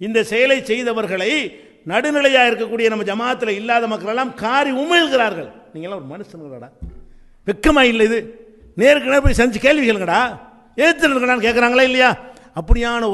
இந்த செயலை செய்தவர்களை நடுநிலையாக இருக்கக்கூடிய நம்ம ஜமாத்தில் இல்லாத மக்கள் எல்லாம் காரி உமிழ்கிறார்கள். நீங்களாம் ஒரு மனுஷனுங்கடா, வெக்கமா இல்லை? இது நேருக்கு நேர் போய் செஞ்சு கேள்வி கேளுங்கடா, எதிர்த்து இருக்கடான்னு கேட்குறாங்களா இல்லையா? அப்படியான